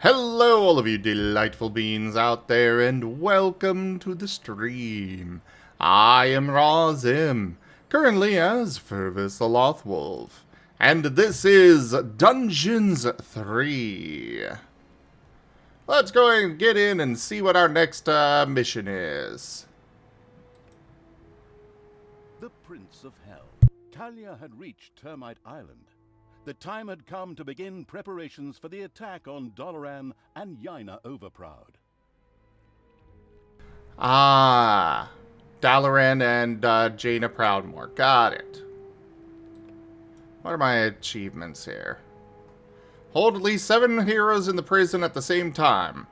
Hello, all of you delightful beings out there, and welcome to the stream. I am Razim, currently as Fervis the Lothwolf, and this is Dungeons 3. Let's go and get in and see what our next mission is. The Prince of Hell. Talia had reached Termite Island. The time had come to begin preparations for the attack on Doloran and Yaina Overproud. Ah, Dalaran and Jaina Proudmore. Got it. What are my achievements here? Hold at least 7 heroes in the prison at the same time.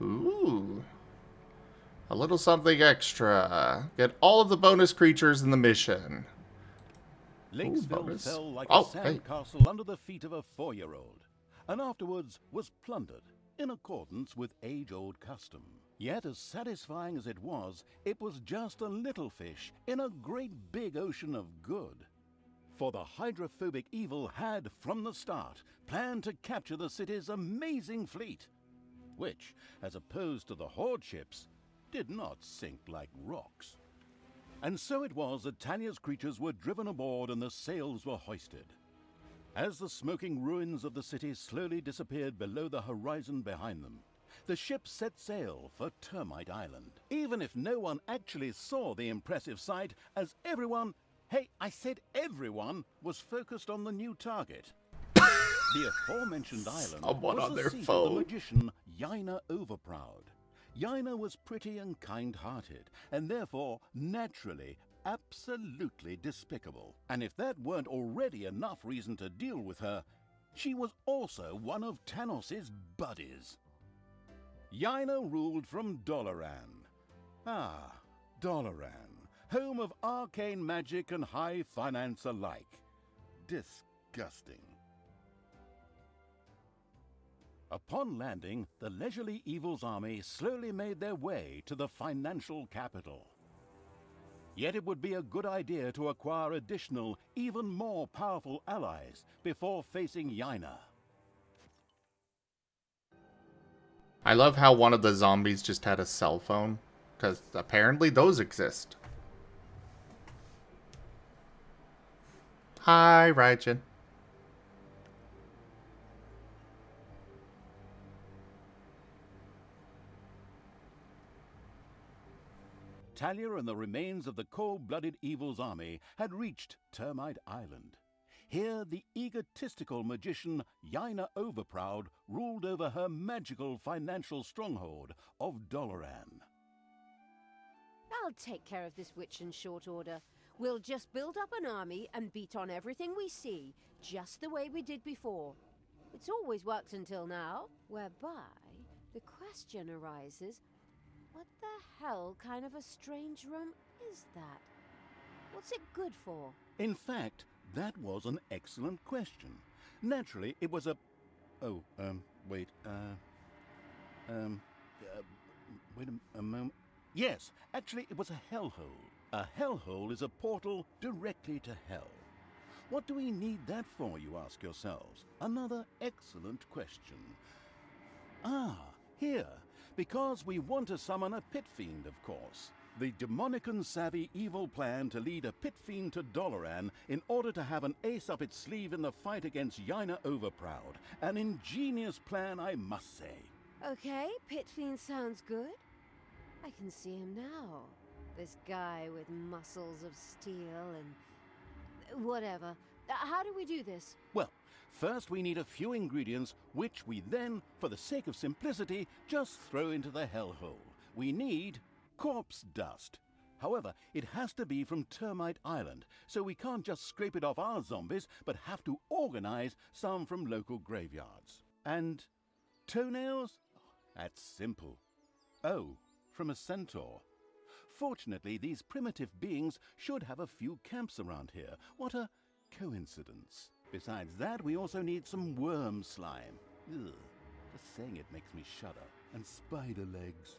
Ooh. A little something extra. Get all of the bonus creatures in the mission. Lakesville fell like a sandcastle under the feet of a 4-year-old, and afterwards was plundered, in accordance with age-old custom. Yet as satisfying as it was just a little fish in a great big ocean of good. For the hydrophobic evil had, from the start, planned to capture the city's amazing fleet, which, as opposed to the Horde ships, did not sink like rocks. And so it was that Talia's creatures were driven aboard and the sails were hoisted. As the smoking ruins of the city slowly disappeared below the horizon behind them, the ship set sail for Termite Island. Even if no one actually saw the impressive sight, as everyone, hey, I said everyone, was focused on the new target. The aforementioned island was the seat of the magician Yaina Overproud. Yaina was pretty and kind-hearted, and therefore, naturally, absolutely despicable. And if that weren't already enough reason to deal with her, she was also one of Tanos's buddies. Yaina ruled from Doloran. Ah, Doloran, home of arcane magic and high finance alike. Disgusting. Upon landing, the leisurely evil's army slowly made their way to the financial capital. Yet it would be a good idea to acquire additional, even more powerful allies before facing Yaina. I love how one of the zombies just had a cell phone, because apparently those exist. Hi, Raijin. Talia and the remains of the cold-blooded evil's army had reached Termite Island. Here, the egotistical magician Yaina Overproud ruled over her magical financial stronghold of Doloran. I'll take care of this witch in short order. We'll just build up an army and beat on everything we see, just the way we did before. It's always worked until now, whereby the question arises, what the hell kind of a strange room is that? What's it good for? In fact, that was an excellent question. Naturally, it was a... wait a moment. Yes, actually, it was a hellhole. A hellhole is a portal directly to hell. What do we need that for, you ask yourselves? Another excellent question. Ah, here. Because we want to summon a pit fiend, of course. The demonic and savvy evil plan to lead a pit fiend to Doloran in order to have an ace up its sleeve in the fight against Yaina Overproud. An ingenious plan, I must say. Okay, pit fiend sounds good. I can see him now. This guy with muscles of steel and... whatever. How do we do this? Well, first we need a few ingredients, which we then, for the sake of simplicity, just throw into the hellhole. We need corpse dust. However, it has to be from Termite Island, so we can't just scrape it off our zombies, but have to organize some from local graveyards. And toenails? That's simple. Oh, from a centaur. Fortunately, these primitive beings should have a few camps around here. What a coincidence. Besides that, we also need some worm slime. Ugh, just saying it makes me shudder. And spider legs.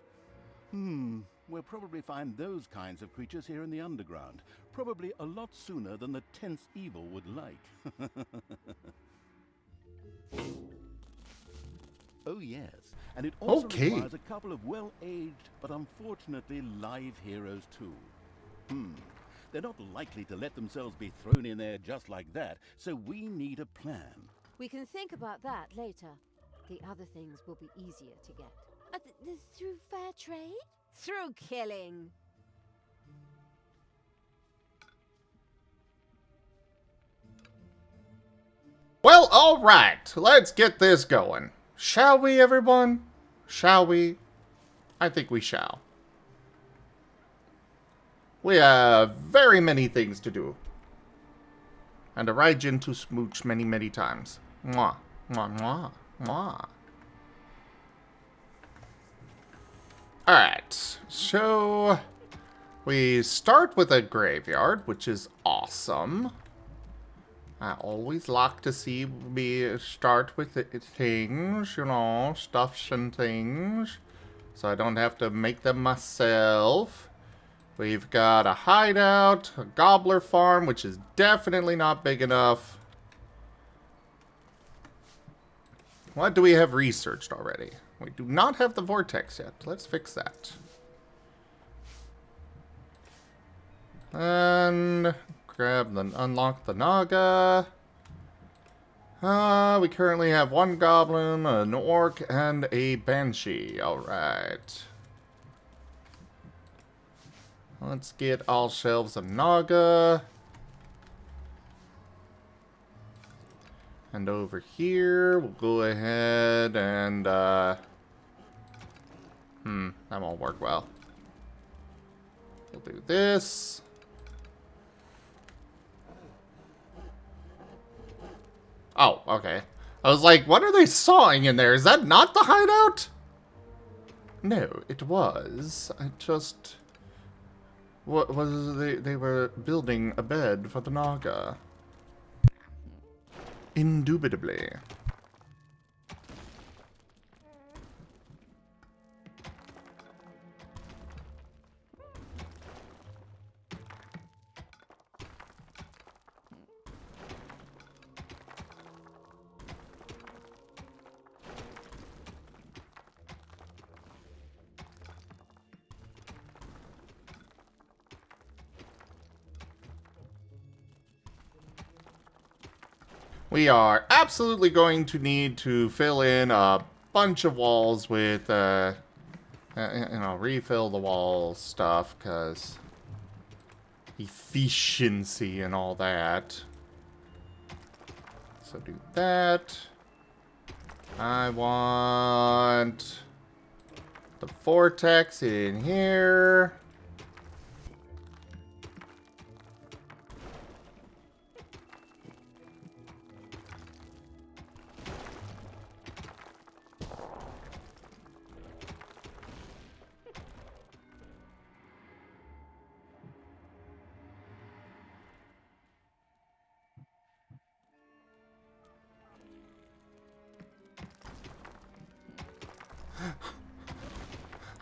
We'll probably find those kinds of creatures here in the underground. Probably a lot sooner than the tense evil would like. Oh yes, and it also Okay. requires a couple of well-aged but unfortunately live heroes too. They're not likely to let themselves be thrown in there just like that, so we need a plan. We can think about that later. The other things will be easier to get. Through fair trade? Through killing. Well, alright. Let's get this going. Shall we, everyone? Shall we? I think we shall. We have very many things to do. And a Raijin to smooch many, many times. Mwah. Mwah, mwah, mwah. Alright, so we start with a graveyard, which is awesome. I always like to see me start with things, you know, stuffs and things, so I don't have to make them myself. We've got a hideout, a gobbler farm, which is definitely not big enough. What do we have researched already? We do not have the vortex yet. Let's fix that. And grab the unlock the Naga. We currently have one goblin, an orc, and a banshee. Alright. Let's get ourselves a Naga. And over here, we'll go ahead and, that won't work well. We'll do this. Oh, okay. I was like, what are they sawing in there? Is that not the hideout? No, it was. I just... What was they were building a bed for the Naga. Indubitably. We are absolutely going to need to fill in a bunch of walls with, refill the wall stuff, because efficiency and all that. So do that. I want the vortex in here.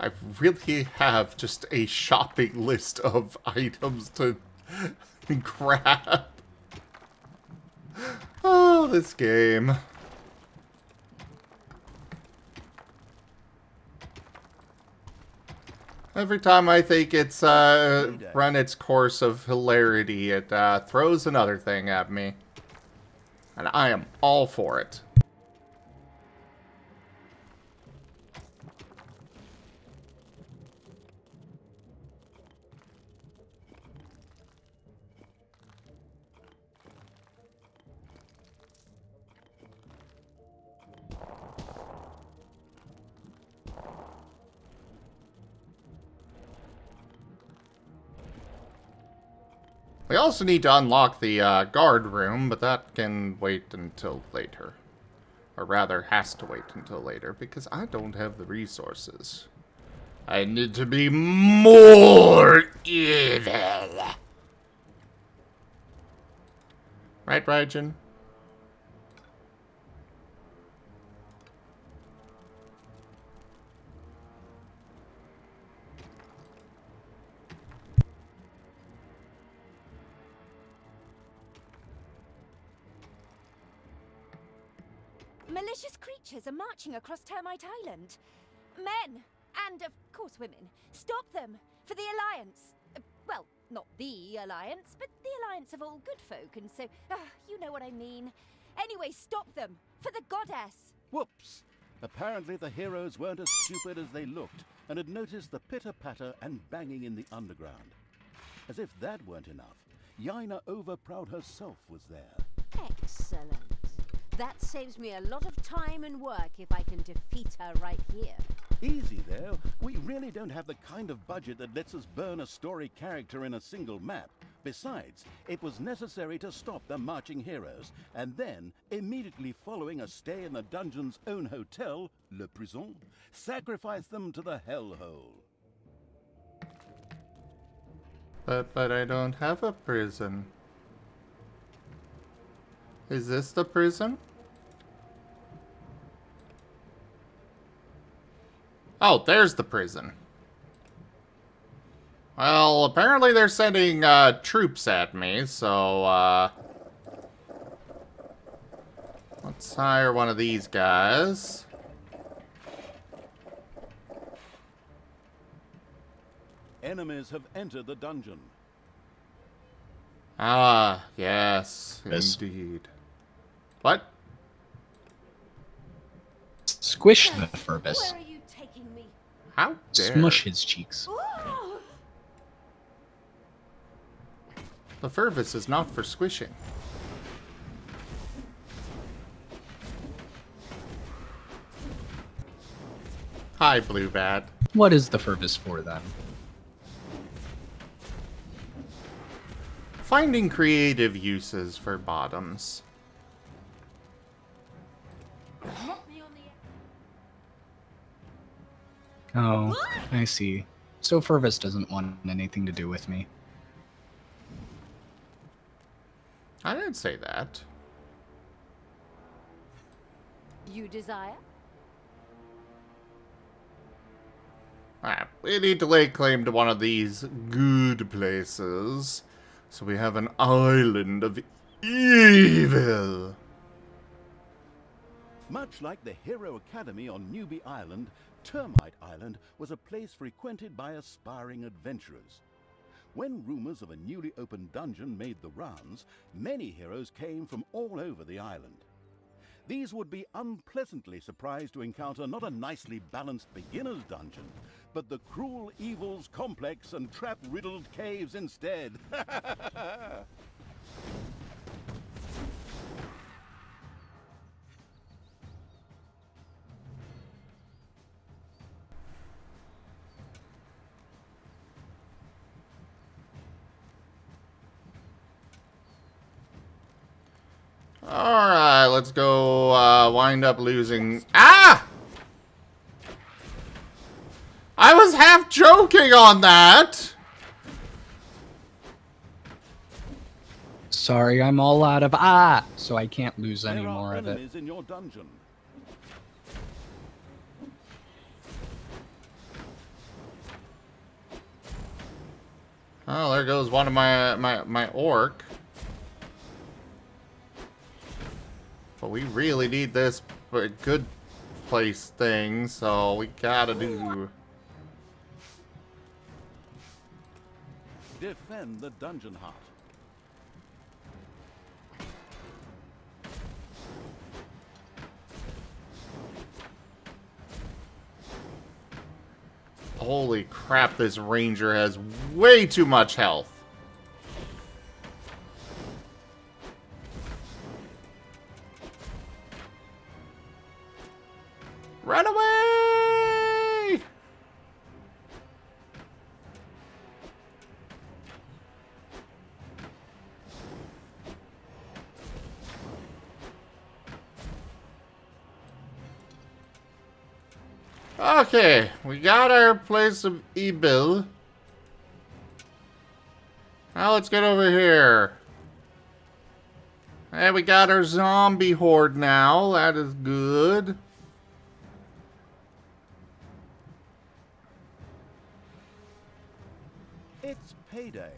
I really have just a shopping list of items to grab. Oh, this game. Every time I think it's run its course of hilarity, it throws another thing at me. And I am all for it. We also need to unlock the guard room, but that can wait until later. Or rather, has to wait until later, because I don't have the resources. I need to be more evil. Right, Raijin? Malicious creatures are marching across Termite Island. Men, and of course women. Stop them, for the Alliance. Well, not the Alliance, but the Alliance of all good folk, and so, you know what I mean. Anyway, stop them, for the goddess. Whoops! Apparently the heroes weren't as stupid as they looked, and had noticed the pitter-patter and banging in the underground. As if that weren't enough, Yaina Overproud herself was there. Excellent. That saves me a lot of time and work if I can defeat her right here. Easy there. We really don't have the kind of budget that lets us burn a story character in a single map. Besides, it was necessary to stop the marching heroes, and then, immediately following a stay in the dungeon's own hotel, Le Prison, sacrifice them to the hellhole. But I don't have a prison. Is this the prison? Oh, there's the prison. Well, apparently they're sending troops at me, so let's hire one of these guys. Enemies have entered the dungeon. Ah, yes, Yes. indeed. What? Squish the Furvis. Where are you taking me? How dare? Smush his cheeks. Ooh! The Furvis is not for squishing. Hi, Blue Bat. What is the Furvis for, then? Finding creative uses for bottoms. Knock me on the Oh, I see. So Furvis doesn't want anything to do with me. I didn't say that. You desire? Alright, we need to lay claim to one of these good places. So we have an island of evil. Much like the Hero Academy on Newbie Island, Termite Island was a place frequented by aspiring adventurers. When rumors of a newly opened dungeon made the rounds, many heroes came from all over the island. These would be unpleasantly surprised to encounter not a nicely balanced beginner's dungeon, but the cruel evils complex and trap-riddled caves instead. Alright, let's go wind up losing. Ah! I was half joking on that! Sorry, I'm all out of so I can't lose any There are more of it. enemies in your dungeon. Oh, there goes one of my orc. But we really need this good place thing, so we gotta do. Defend the dungeon heart. Holy crap, this ranger has way too much health. Run away! Okay, we got our place of evil. Now let's get over here. And we got our zombie horde now. That is good. It's payday.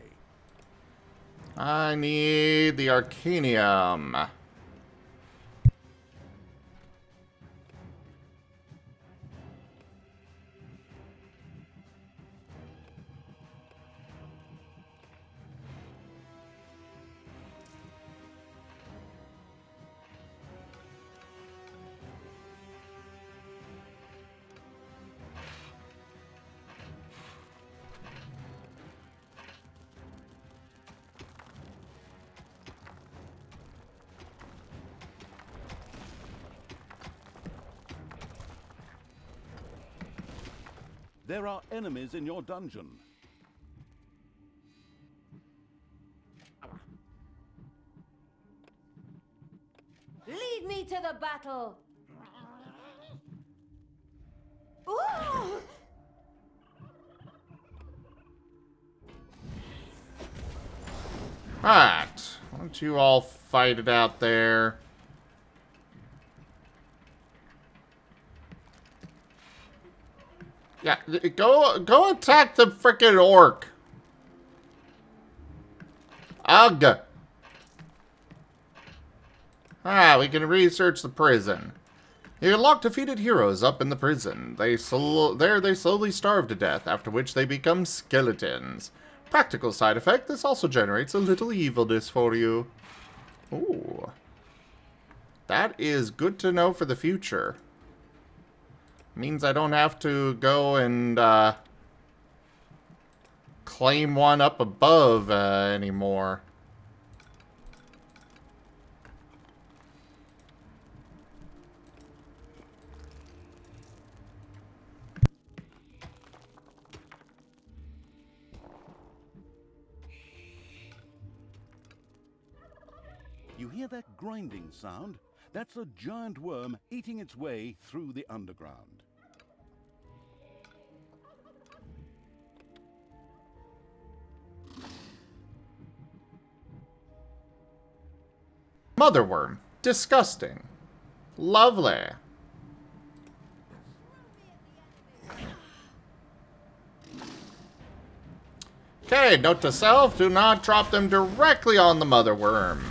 I need the Arcanium. There are enemies in your dungeon. Lead me to the battle! Ooh! Alright. Why don't you all fight it out there? Yeah, go attack the frickin' orc. Ugh. Ah, we can research the prison. You lock defeated heroes up in the prison. They slowly starve to death, after which they become skeletons. Practical side effect, this also generates a little evilness for you. Ooh. That is good to know for the future. Means I don't have to go and claim one up above anymore. You hear that grinding sound? That's a giant worm eating its way through the underground. Motherworm. Disgusting. Lovely. Okay, note to self, do not drop them directly on the motherworm.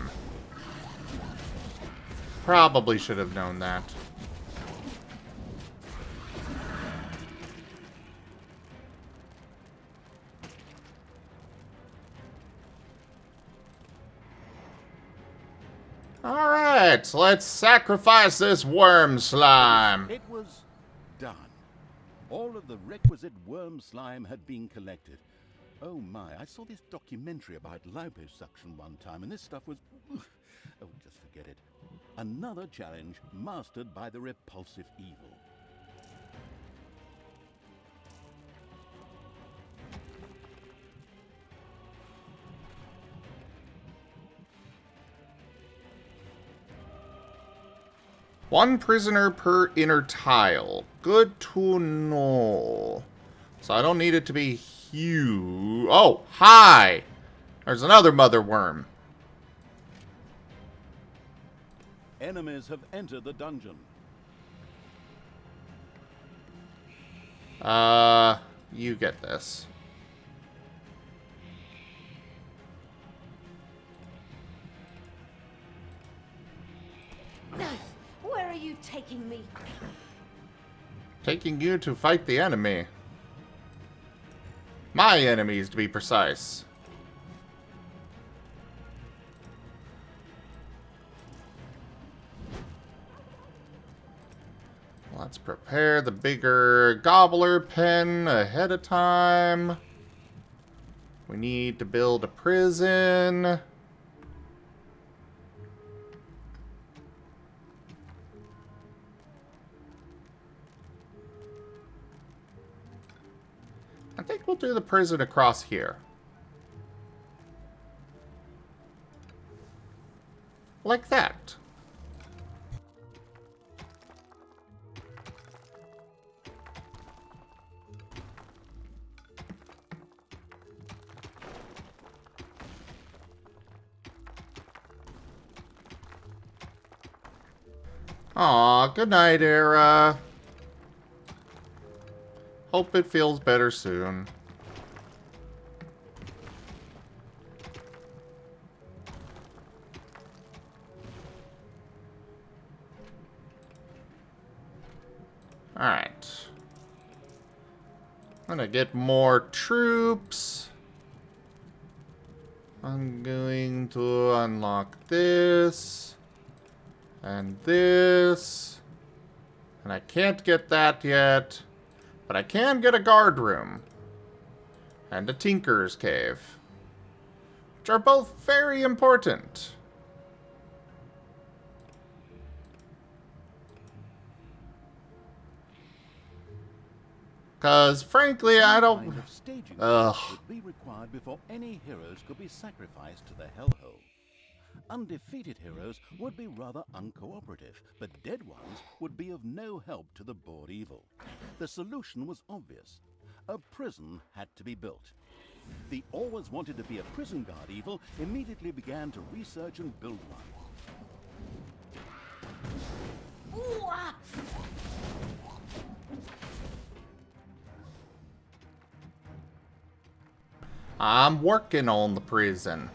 Probably should have known that. Alright, let's sacrifice this worm slime. It was done. All of the requisite worm slime had been collected. Oh my, I saw this documentary about liposuction one time, and this stuff was... Oh, just forget it. Another challenge mastered by the repulsive evil. One prisoner per inner tile. Good to know. So I don't need it to be huge. Oh, hi! There's another mother worm. Enemies have entered the dungeon. You get this. Where are you taking me? Taking you to fight the enemy. My enemies, to be precise. Let's prepare the bigger gobbler pen ahead of time. We need to build a prison. I think we'll do the prison across here. Like that. Aw, good night, Era. Hope it feels better soon. Alright. I'm gonna get more troops. I'm going to unlock this. And this. And I can't get that yet. But I can get a guard room. And a tinker's cave. Which are both very important. Because, frankly, I Some don't... kind of staging Ugh. would be required before any heroes could be sacrificed to the hellhole. Undefeated heroes would be rather uncooperative, but dead ones would be of no help to the bored evil. The solution was obvious. A prison had to be built. The always wanted to be a prison guard evil immediately began to research and build one. Ooh, ah. I'm working on the prison.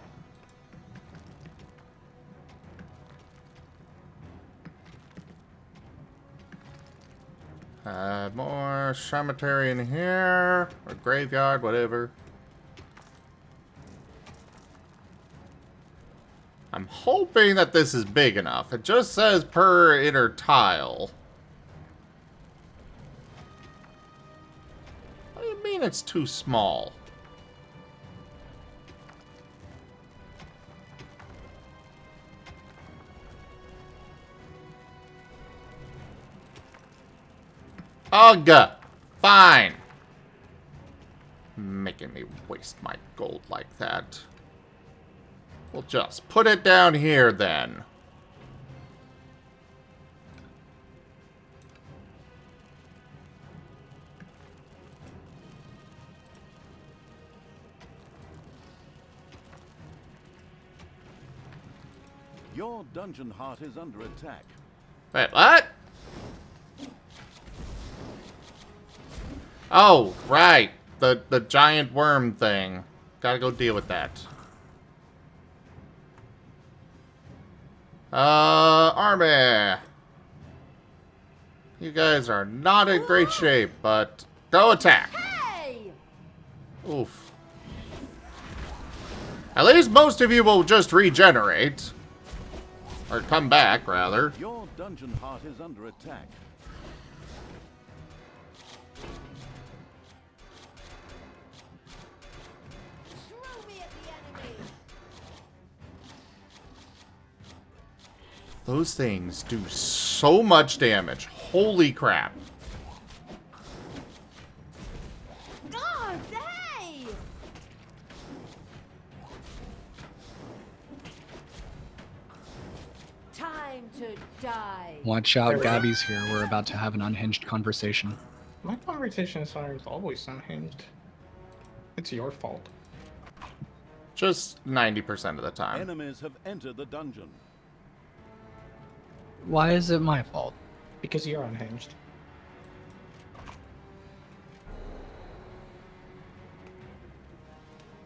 More cemetery in here, or graveyard, whatever. I'm hoping that this is big enough. It just says per inner tile. What do you mean it's too small? Ugh! Fine! Making me waste my gold like that. We'll just put it down here then. Your dungeon heart is under attack. Wait, what? Oh, right. The giant worm thing. Gotta go deal with that. Army. You guys are not in great shape, but go attack. Hey! Oof. At least most of you will just regenerate. Or come back, rather. Your dungeon heart is under attack. Throw me at the enemy! Those things do so much damage. Holy crap. God, hey! Time to die. Watch out, Gabby's here. We're about to have an unhinged conversation. My conversations are always unhinged. It's your fault. Just 90% of the time. Enemies have entered the dungeon. Why is it my fault? Because you're unhinged.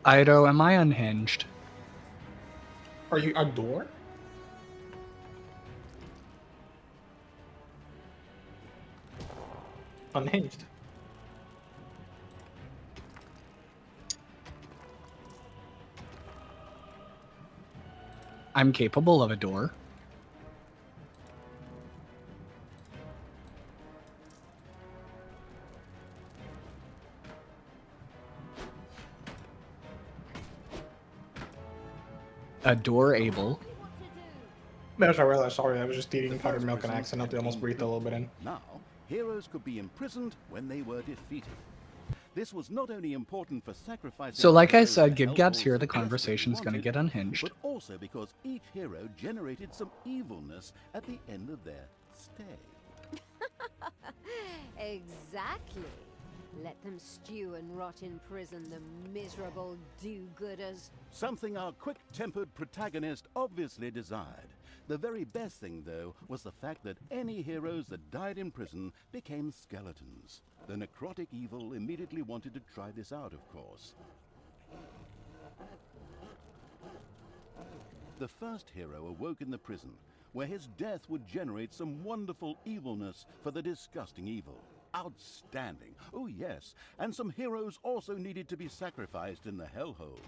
Ido, am I unhinged? Are you a door? Unhinged. I'm capable of a door. A door able. There's I realized, sorry, I was just eating powdered milk and accidentally almost breathed a little bit in. Now, heroes could be imprisoned when they were defeated. This was not only important for sacrificing... So like I heroes said, to give Gabs hellholes here, the that desperately conversation's gonna wanted, get unhinged. But also because each hero generated some evilness at the end of their stay. Exactly. Let them stew and rot in prison, the miserable do-gooders. Something our quick-tempered protagonist obviously desired. The very best thing, though, was the fact that any heroes that died in prison became skeletons. The necrotic evil immediately wanted to try this out, of course. The first hero awoke in the prison, where his death would generate some wonderful evilness for the disgusting evil. Outstanding. Oh yes, and some heroes also needed to be sacrificed in the hellhole.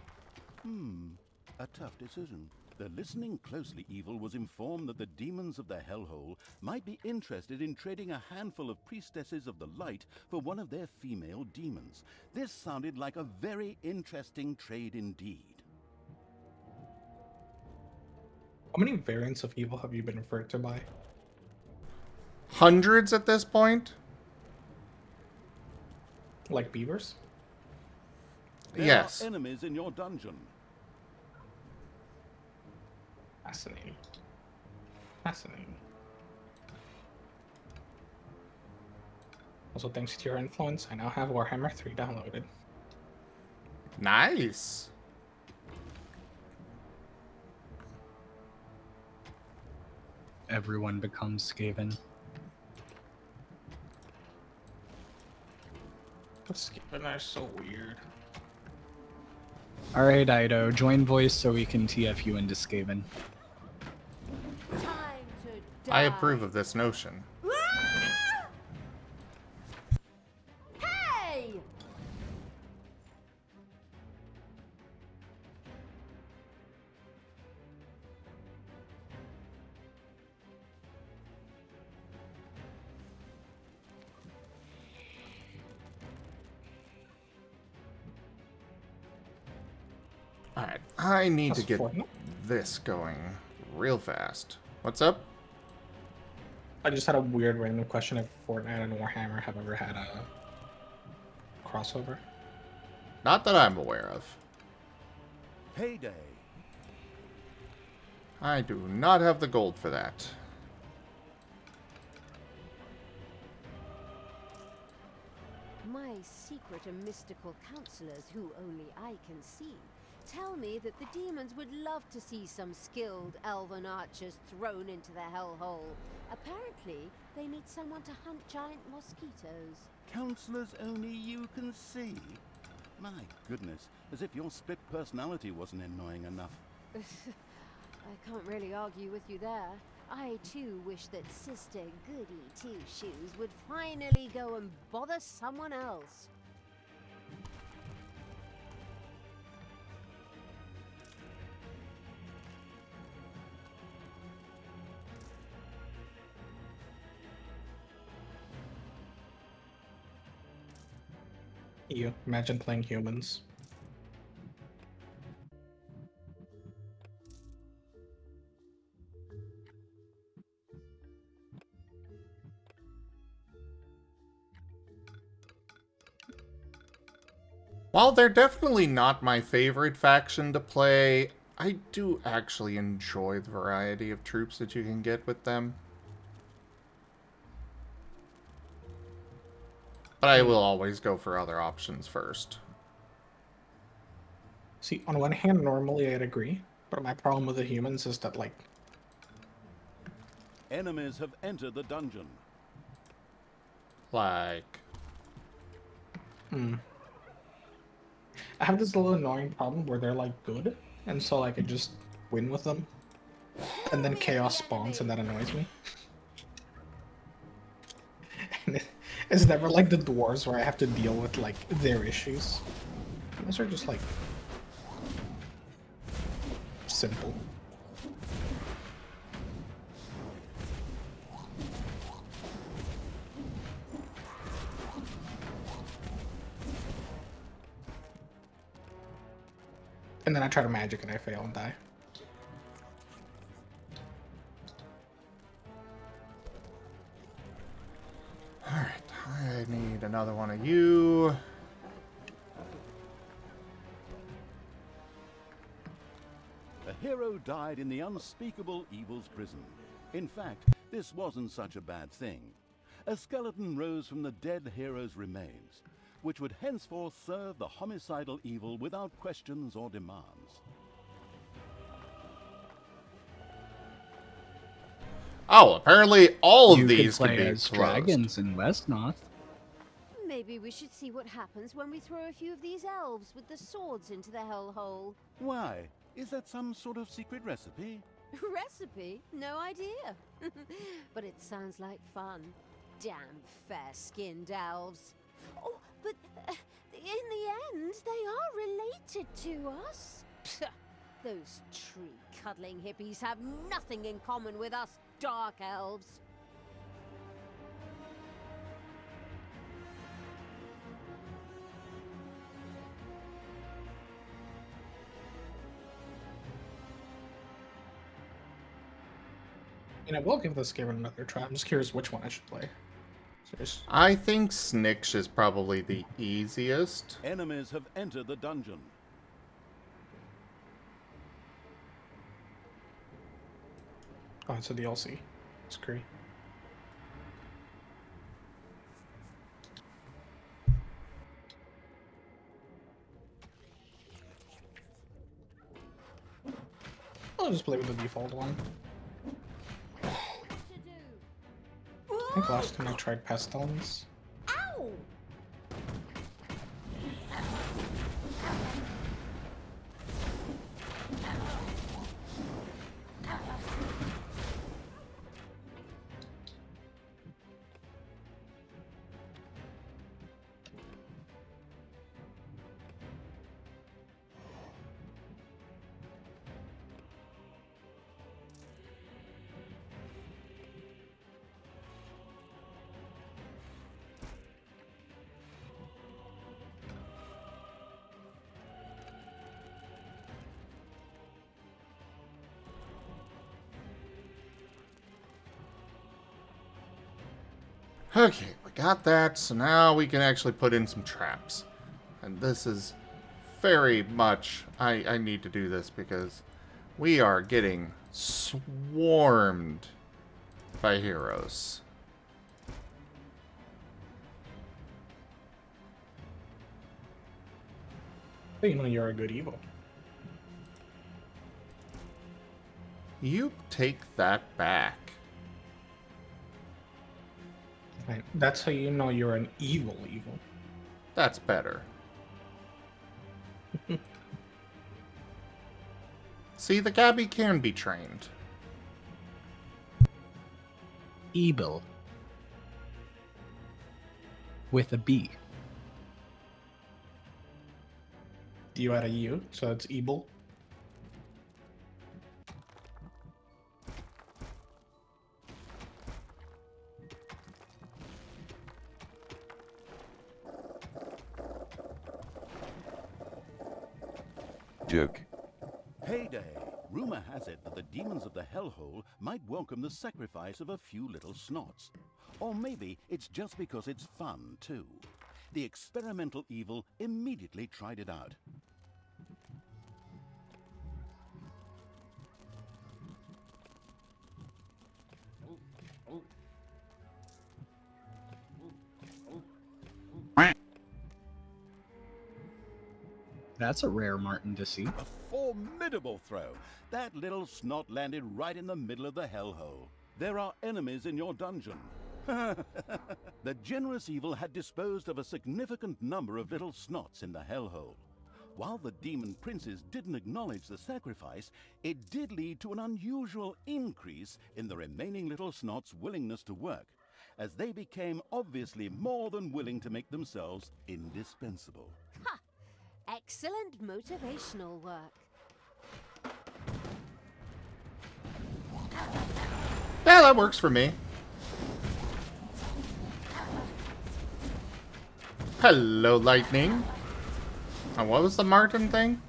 A tough decision. The listening closely evil was informed that the demons of the hellhole might be interested in trading a handful of priestesses of the light for one of their female demons. This sounded like a very interesting trade indeed. How many variants of evil have you been referred to by? Hundreds at this point? Like beavers? There Yes. are enemies in your dungeon. Fascinating. Fascinating. Also, thanks to your influence, I now have Warhammer 3 downloaded. Nice. Everyone becomes Skaven. But Skaven are so weird. Alright, Ido, join voice so we can TF you into Skaven. Time to die. I approve of this notion. Hey! Alright, I need to That's get Fortnite. this going real fast. What's up? I just had a weird random question if Fortnite and Warhammer have ever had a crossover. Not that I'm aware of. Payday. I do not have the gold for that. My secret and mystical counselors, who only I can see, tell me that the demons would love to see some skilled elven archers thrown into the hellhole. Apparently, they need someone to hunt giant mosquitoes. Counselors only you can see. My goodness, as if your split personality wasn't annoying enough. I can't really argue with you there. I too wish that Sister Goody Two Shoes would finally go and bother someone else. You imagine playing humans. While they're definitely not my favorite faction to play, I do actually enjoy the variety of troops that you can get with them. But I will always go for other options first. See, on one hand, normally I'd agree, but my problem with the humans is that, like, Enemies have entered the dungeon. Like, I have this little annoying problem where they're, like, good, and so, like, I just win with them. And then chaos spawns, and that annoys me. And it's never like the dwarves where I have to deal with, like, their issues. Those are just, like, simple. And then I try to magic and I fail and die. alright, I need another one of you. A hero died in the unspeakable evil's prison. In fact, this wasn't such a bad thing. A skeleton rose from the dead hero's remains, which would henceforth serve the homicidal evil without questions or demands. Oh, apparently all You of could these play can be as closed. dragons in Westnoth. Maybe we should see what happens when we throw a few of these elves with the swords into the hellhole. Why? Is that some sort of secret recipe? Recipe? No idea. But it sounds like fun. Damn fair-skinned elves. Oh, but in the end, they are related to us. Psst, those tree-cuddling hippies have nothing in common with us dark elves. I mean, I will give this game another try. I'm just curious which one I should play. I think Snitch is probably the easiest. Enemies have entered the dungeon. Oh, it's a DLC. It's great. I'll just play with the default one. I think last time I tried Pestilence. Ow! Okay, we got that, so now we can actually put in some traps. And this is very much... I need to do this because we are getting swarmed by heroes. You know you're a good evil. You take that back. Right. That's how you know you're an evil. That's better. See, the Gabby can be trained. Evil. With a B. You add a U, so it's evil. Joke. Payday! Rumor has it that the demons of the hellhole might welcome the sacrifice of a few little snots. Or maybe it's just because it's fun, too. The experimental evil immediately tried it out. That's a rare Marten to see. A formidable throw. That little snot landed right in the middle of the hellhole. There are enemies in your dungeon. The generous evil had disposed of a significant number of little snots in the hellhole. While the demon princes didn't acknowledge the sacrifice, it did lead to an unusual increase in the remaining little snots' willingness to work, as they became obviously more than willing to make themselves indispensable. Ha! Excellent motivational work. Yeah, that works for me. Hello, Lightning. And what was the Marten thing?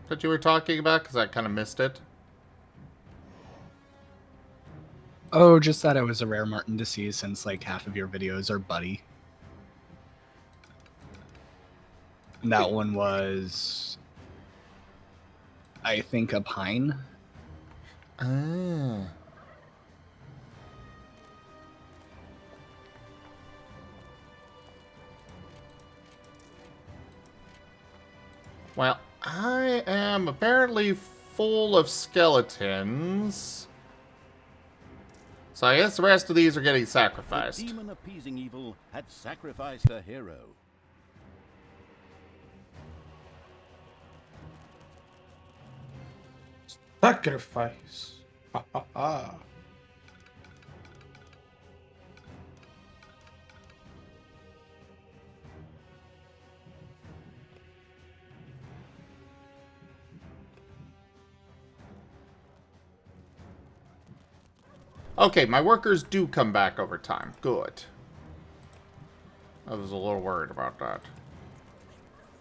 That you were talking about? Because I kind of missed it. Oh, just that it was a rare Marten to see since like half of your videos are Buddy. And that one was, I think, a pine. Ah. Well, I am apparently full of skeletons. So I guess the rest of these are getting sacrificed. The demon appeasing evil had sacrificed a hero. Sacrifice. Ha ha ha. Okay, my workers do come back over time. Good. I was a little worried about that.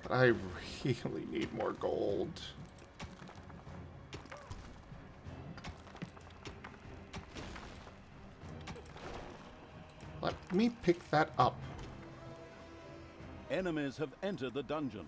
But I really need more gold. Let me pick that up. Enemies have entered the dungeon.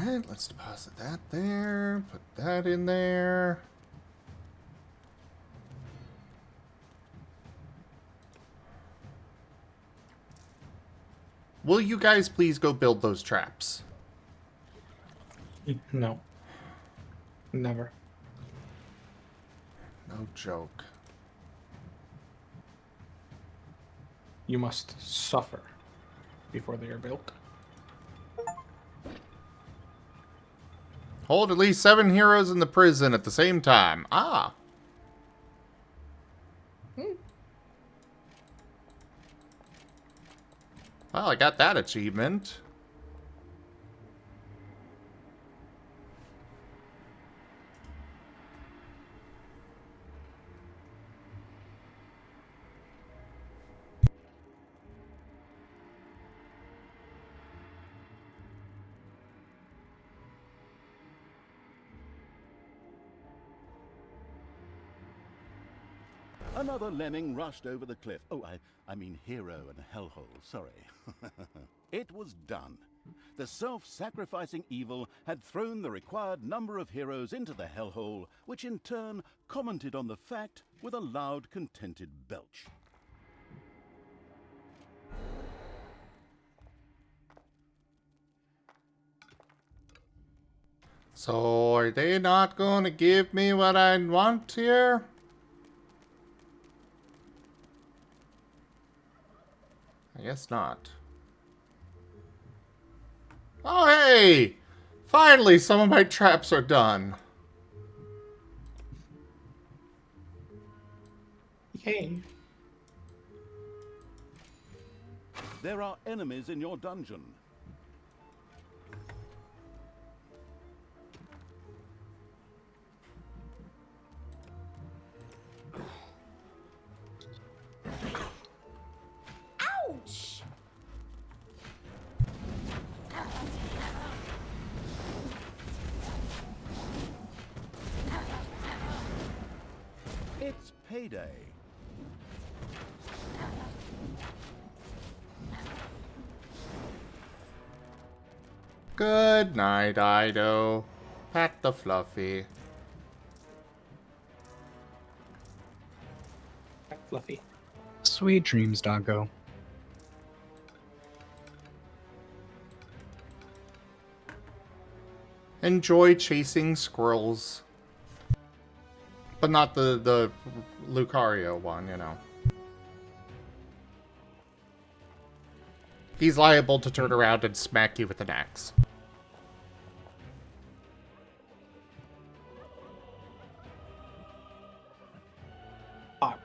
Alright, let's deposit that there. Put that in there. Will you guys please go build those traps? No. Never. No joke. You must suffer before they are built. Hold at least 7 heroes in the prison at the same time. Ah. Well, I got that achievement. Another lemming rushed over the cliff. Oh, I mean hero and hellhole, sorry. It was done. The self-sacrificing evil had thrown the required number of heroes into the hellhole, which in turn commented on the fact with a loud, contented belch. So, are they not going to give me what I want here? I guess not. Oh, hey! Finally, some of my traps are done. Yay. There are enemies in your dungeon. Ouch! It's payday. Good night, Ido. Pat the Fluffy. Fluffy. Sweet dreams, doggo. Enjoy chasing squirrels. But not the Lucario one, you know. He's liable to turn around and smack you with an axe. Ah.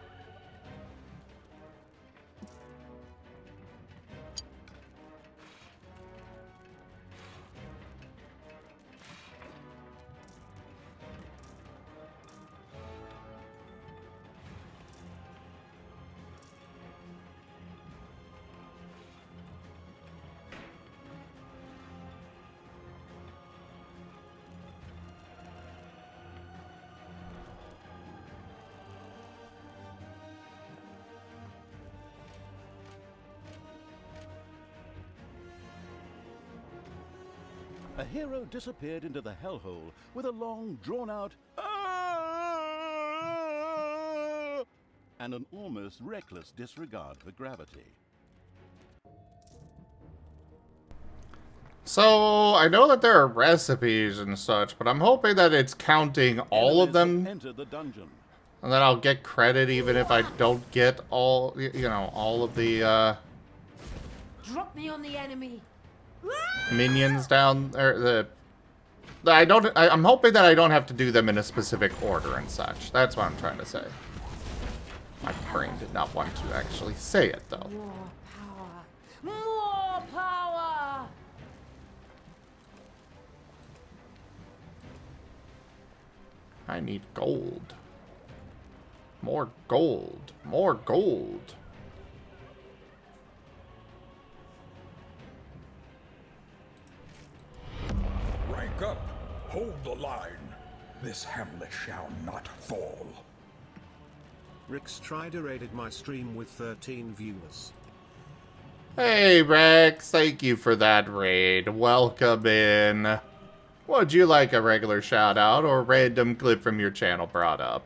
A hero disappeared into the hellhole with a long, drawn-out "Ah!" and an almost reckless disregard for gravity. So, I know that there are recipes and such, but I'm hoping that it's counting all of them. Enter the dungeon. And then I'll get credit even if I don't get all, you know, all of the, Drop me on the enemy. minions down there. I'm hoping that I don't have to do them in a specific order and such. That's what I'm trying to say. My brain did not want to actually say it, though. More power. More power. I need gold. More gold. More gold. Rank up. Hold the line. This hamlet shall not fall. Rick's tried-rated my stream with 13 viewers. Hey, Rex. Thank you for that raid. Welcome in. Would you like a regular shout-out or a random clip from your channel brought up?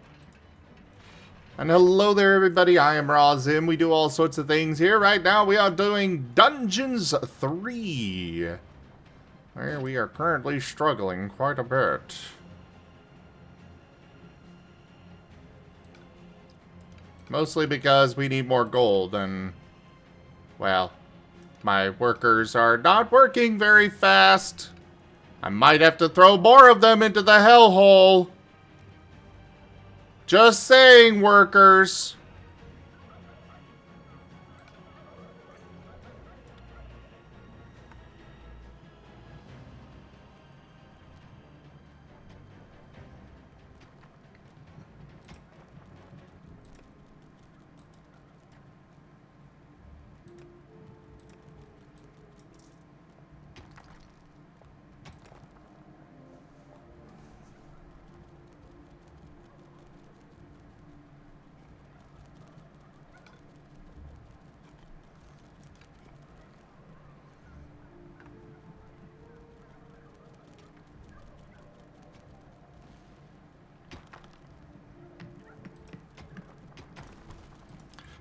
And hello there, everybody. I am Razim. We do all sorts of things here. Right now, we are doing Dungeons 3, where we are currently struggling quite a bit. Mostly because we need more gold, and, well, my workers are not working very fast. I might have to throw more of them into the hellhole. Just saying, workers.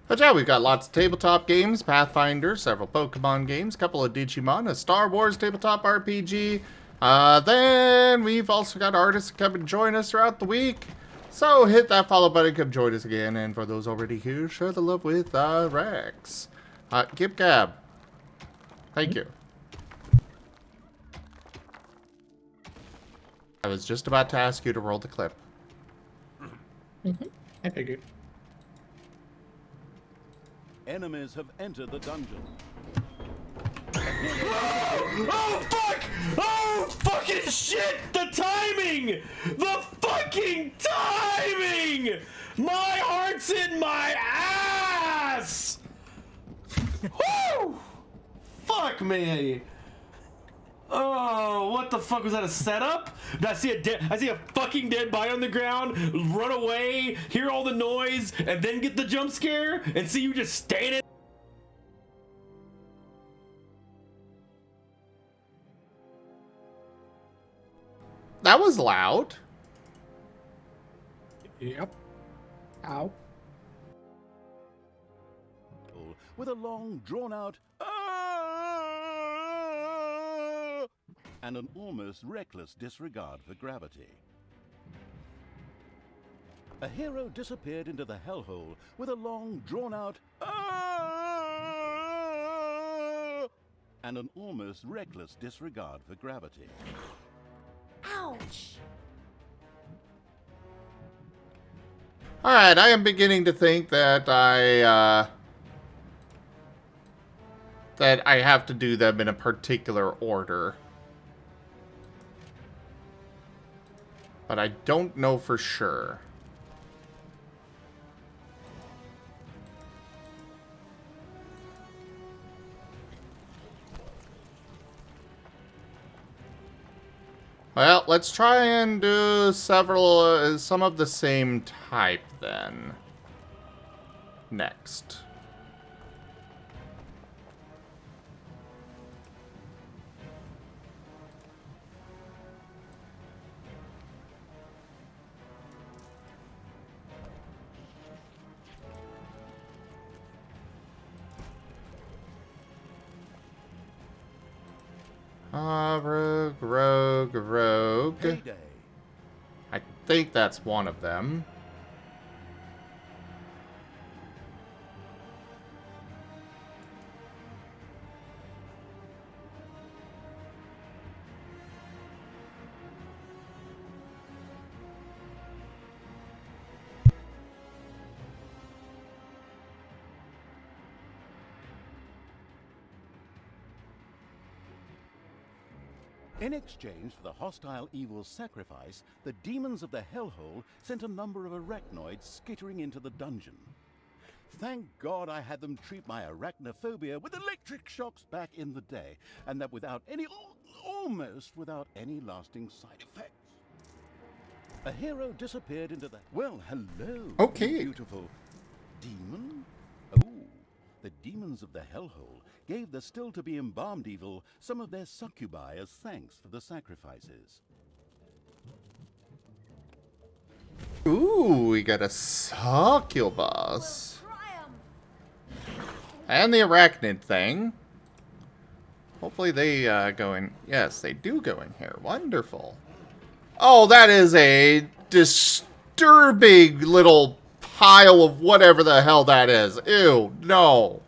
But yeah, we've got lots of tabletop games, Pathfinder, several Pokemon games, a couple of Digimon, a Star Wars tabletop RPG. Then we've also got artists come and join us throughout the week. So hit that follow button, come join us again. And for those already here, share the love with Rex. Gib Gab. Thank you. I was just about to ask you to roll the clip. I figured. Enemies have entered the dungeon. Oh, fuck! Oh, fucking shit! The timing! The fucking timing! My heart's in my ass! Woo! Fuck me! Oh, what the fuck was that? A setup? Did I see I see a fucking dead body on the ground, run away, hear all the noise, and then get the jump scare, and see you just standing. That was loud. Yep. Ow. With a long, drawn-out and an almost reckless disregard for gravity. A hero disappeared into the hellhole with a long, drawn-out and an almost reckless disregard for gravity. Ouch! Alright, I am beginning to think that I have to do them in a particular order. But I don't know for sure. Well, let's try and do several, some of the same type then. Next. Rogue. Heyday. I think that's one of them. In exchange for the hostile evil's sacrifice, the demons of the hellhole sent a number of arachnoids skittering into the dungeon. Thank God I had them treat my arachnophobia with electric shocks back in the day, and that almost without any lasting side effects. A hero disappeared into the... Well, hello, Okay. beautiful demon? Oh, the demons of the hellhole gave the still-to-be embalmed evil some of their succubi as thanks for the sacrifices. Ooh, we got a succubus. And the arachnid thing. Hopefully they go in... Yes, they do go in here. Wonderful. Oh, that is a disturbing little pile of whatever the hell that is. Ew, no.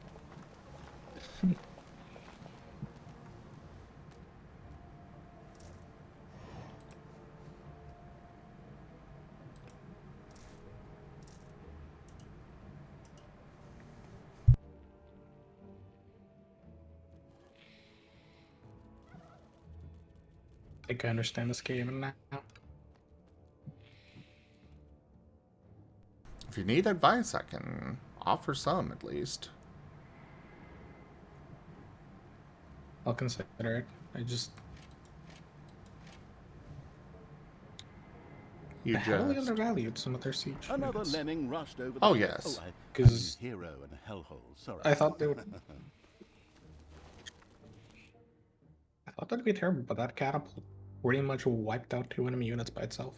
I think I understand this game now. If you need advice, I can offer some at least. I'll consider it. You I heavily just... undervalued some of their siege Another units. lemming rushed over the... Oh, yes. I Because used hero and hellhole, sorry. I thought they would... I thought that'd be terrible, but that catapult pretty much wiped out 2 enemy units by itself.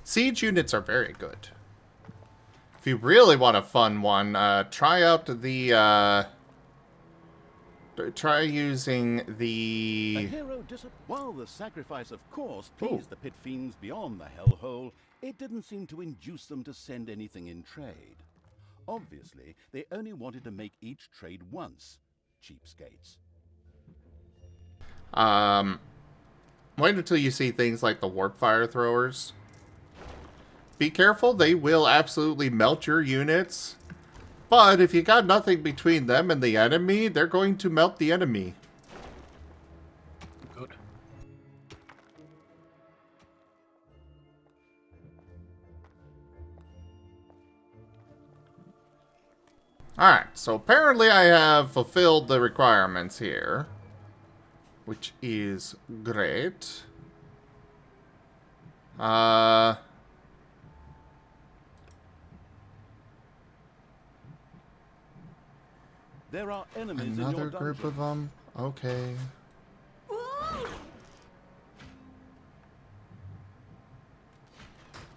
Siege units are very good. If you really want a fun one, try out the, try using the... A hero While the sacrifice, of course, pleased the pit fiends beyond the hellhole, it didn't seem to induce them to send anything in trade. Obviously, they only wanted to make each trade once. Cheapskates. Wait until you see things like the warp fire throwers. Be careful, they will absolutely melt your units. But if you got nothing between them and the enemy, they're going to melt the enemy. Good. Alright, so apparently I have fulfilled the requirements here. Which is great. There are enemies Another in your group dungeon. of them? Okay.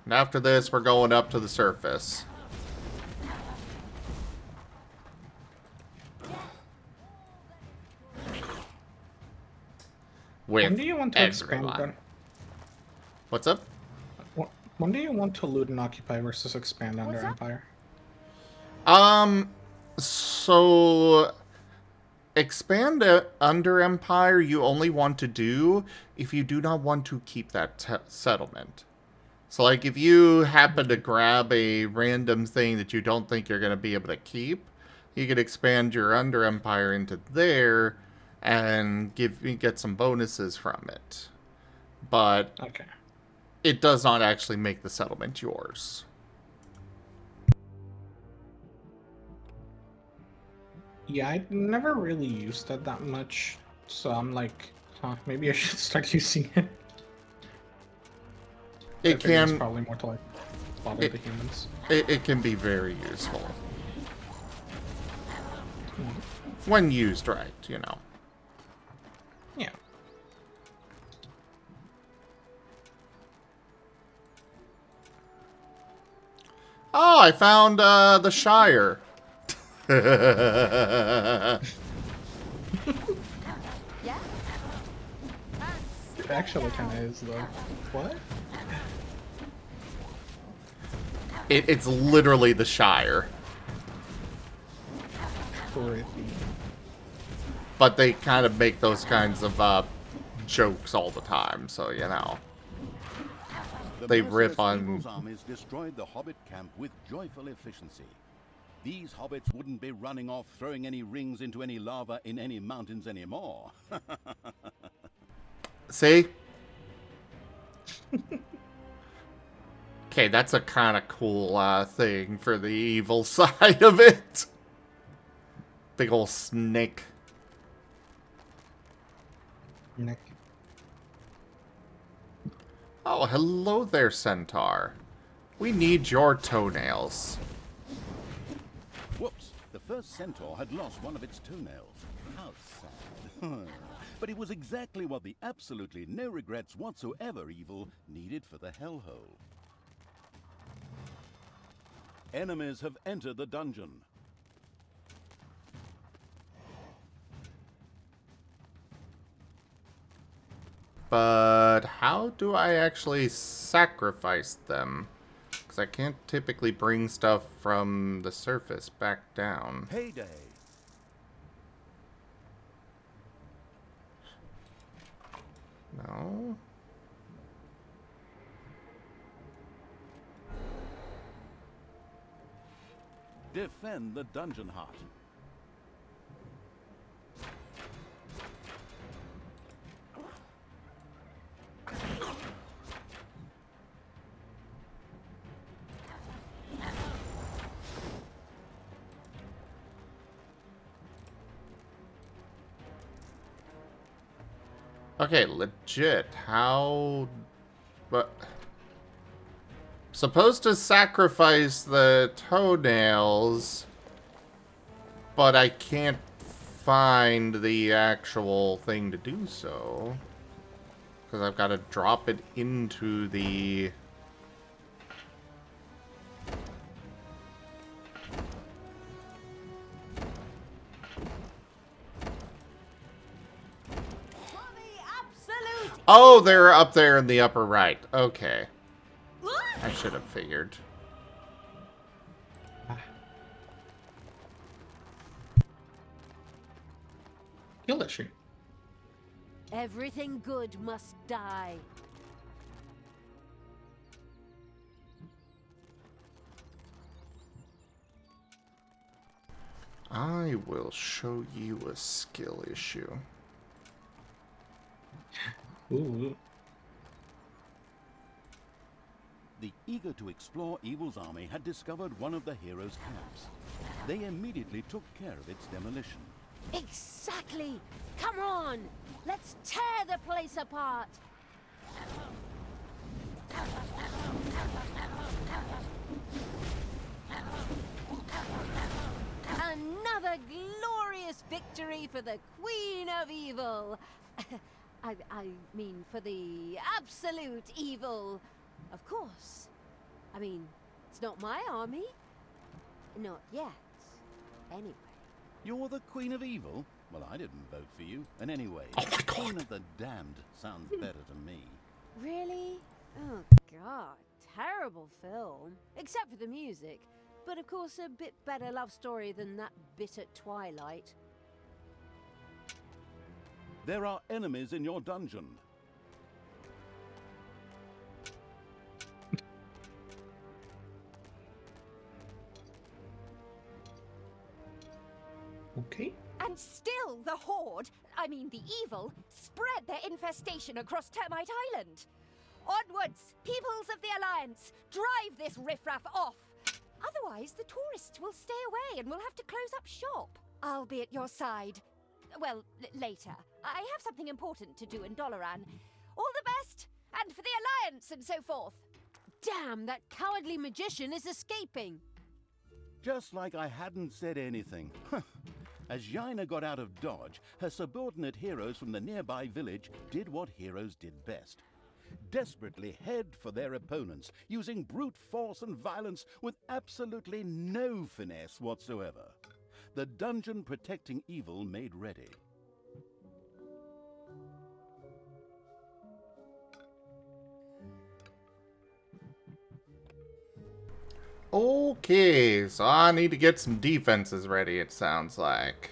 And after this, we're going up to the surface. With When do you want to expand everyone. then? What's up? When do you want to loot and occupy versus expand under Empire? So expand under Empire you only want to do if you do not want to keep that settlement. So like if you happen to grab a random thing that you don't think you're going to be able to keep, you could expand your under Empire into there and get some bonuses from it. But Okay. it does not actually make the settlement yours. Yeah, I never really used it that much, so I'm like, huh, maybe I should start using it. I figure it's probably more to like bother the humans. It can be very useful. When used right, you know. Yeah. Oh, I found the Shire. Yeah? It actually kind of is, though. What? It's literally the Shire. Furry. But they kind of make those kinds of jokes all the time, so you know. They rip on... Evil's armies destroyed the Hobbit camp with joyful efficiency. These hobbits wouldn't be running off throwing any rings into any lava in any mountains anymore. See? Okay, that's a kind of cool thing for the evil side of it. Big ol' snake. Nick. Oh, hello there, Centaur. We need your toenails. Whoops, the first centaur had lost one of its toenails. How sad. But it was exactly what the absolutely no regrets whatsoever evil needed for the hellhole. Enemies have entered the dungeon. But how do I actually sacrifice them? Because I can't typically bring stuff from the surface back down. Payday. No? Defend the dungeon heart. Okay, legit. How... But... Supposed to sacrifice the toenails, but I can't find the actual thing to do so. Because I've got to drop it into the... Oh, they're up there in the upper right. Okay. I should have figured. Kill that tree. Everything good must die. I will show you a skill issue. Ooh. The eager to explore evil's army had discovered one of the heroes' camps. They immediately took care of its demolition. Exactly! Come on! Let's tear the place apart! Another glorious victory for the Queen of Evil! I mean, for the absolute evil. Of course. I mean, it's not my army. Not yet. Anyway. You're the Queen of Evil? Well, I didn't vote for you. And anyway, Queen of the Damned sounds better to me. Really? Oh, God. Terrible film. Except for the music. But of course, a bit better love story than that bit at Twilight. There are enemies in your dungeon. Okay. And still the Horde, I mean the evil, spread their infestation across Termite Island. Onwards, peoples of the Alliance, drive this riffraff off. Otherwise, the tourists will stay away and we'll have to close up shop. I'll be at your side. Well, later. I have something important to do in Doloran. All the best, and for the Alliance and so forth. Damn, that cowardly magician is escaping. Just like I hadn't said anything. As Jaina got out of Dodge, her subordinate heroes from the nearby village did what heroes did best. desperately head for their opponents, using brute force and violence with absolutely no finesse whatsoever. The dungeon protecting evil made ready. Okay, so I need to get some defenses ready, it sounds like.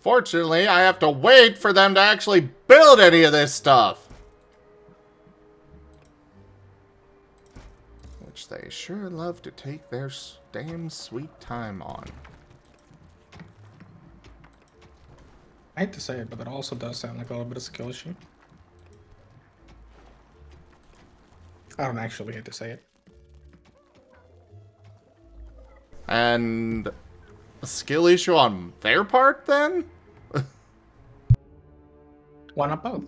Fortunately, I have to wait for them to actually build any of this stuff. Which they sure love to take their damn sweet time on. I hate to say it, but it also does sound like a little bit of skill issue. I don't actually hate to say it. And a skill issue on their part, then? Why not both?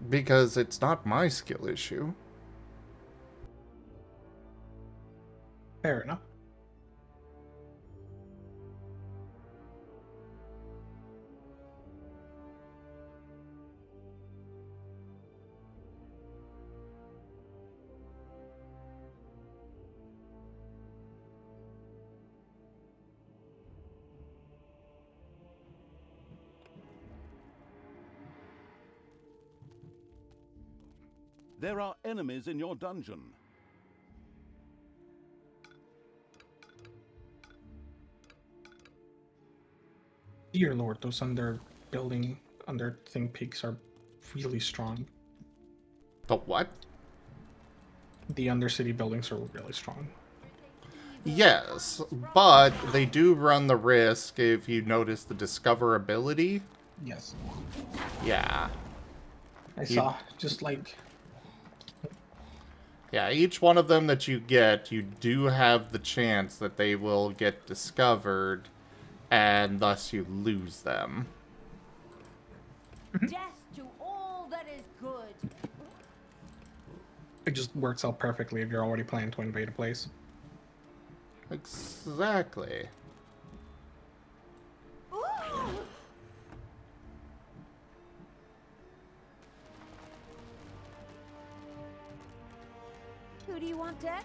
Because it's not my skill issue. Fair enough. There are enemies in your dungeon. Dear Lord, those under thing peaks are really strong. The what? The undercity buildings are really strong. Yes, but they do run the risk if you notice the discoverability. Yes. Yeah. I saw just like... Yeah, each one of them that you get, you do have the chance that they will get discovered, and thus you lose them. Death to all that is good. It just works out perfectly if you're already planning to invade a place. Exactly. Who do you want dead?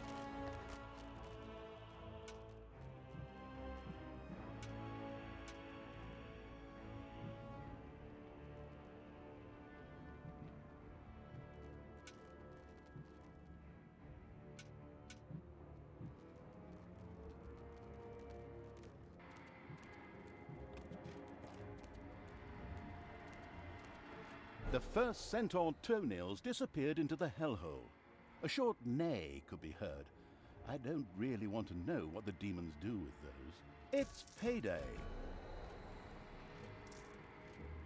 The first centaur toenails disappeared into the hellhole. A short neigh could be heard. I don't really want to know what the demons do with those. It's payday.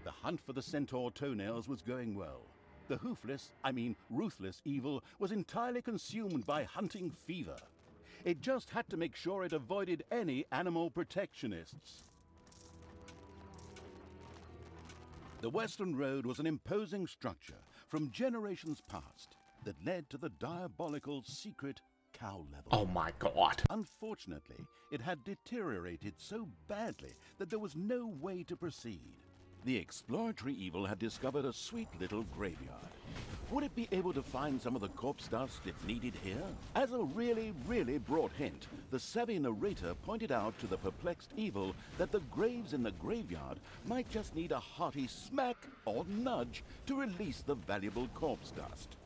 The hunt for the centaur toenails was going well. The ruthless evil was entirely consumed by hunting fever. It just had to make sure it avoided any animal protectionists. The Western Road was an imposing structure from generations past that led to the diabolical secret cow level. Oh my god. Unfortunately, it had deteriorated so badly that there was no way to proceed. The exploratory evil had discovered a sweet little graveyard. Would it be able to find some of the corpse dust it needed here? As a really broad hint, the savvy narrator pointed out to the perplexed evil that the graves in the graveyard might just need a hearty smack or nudge to release the valuable corpse dust.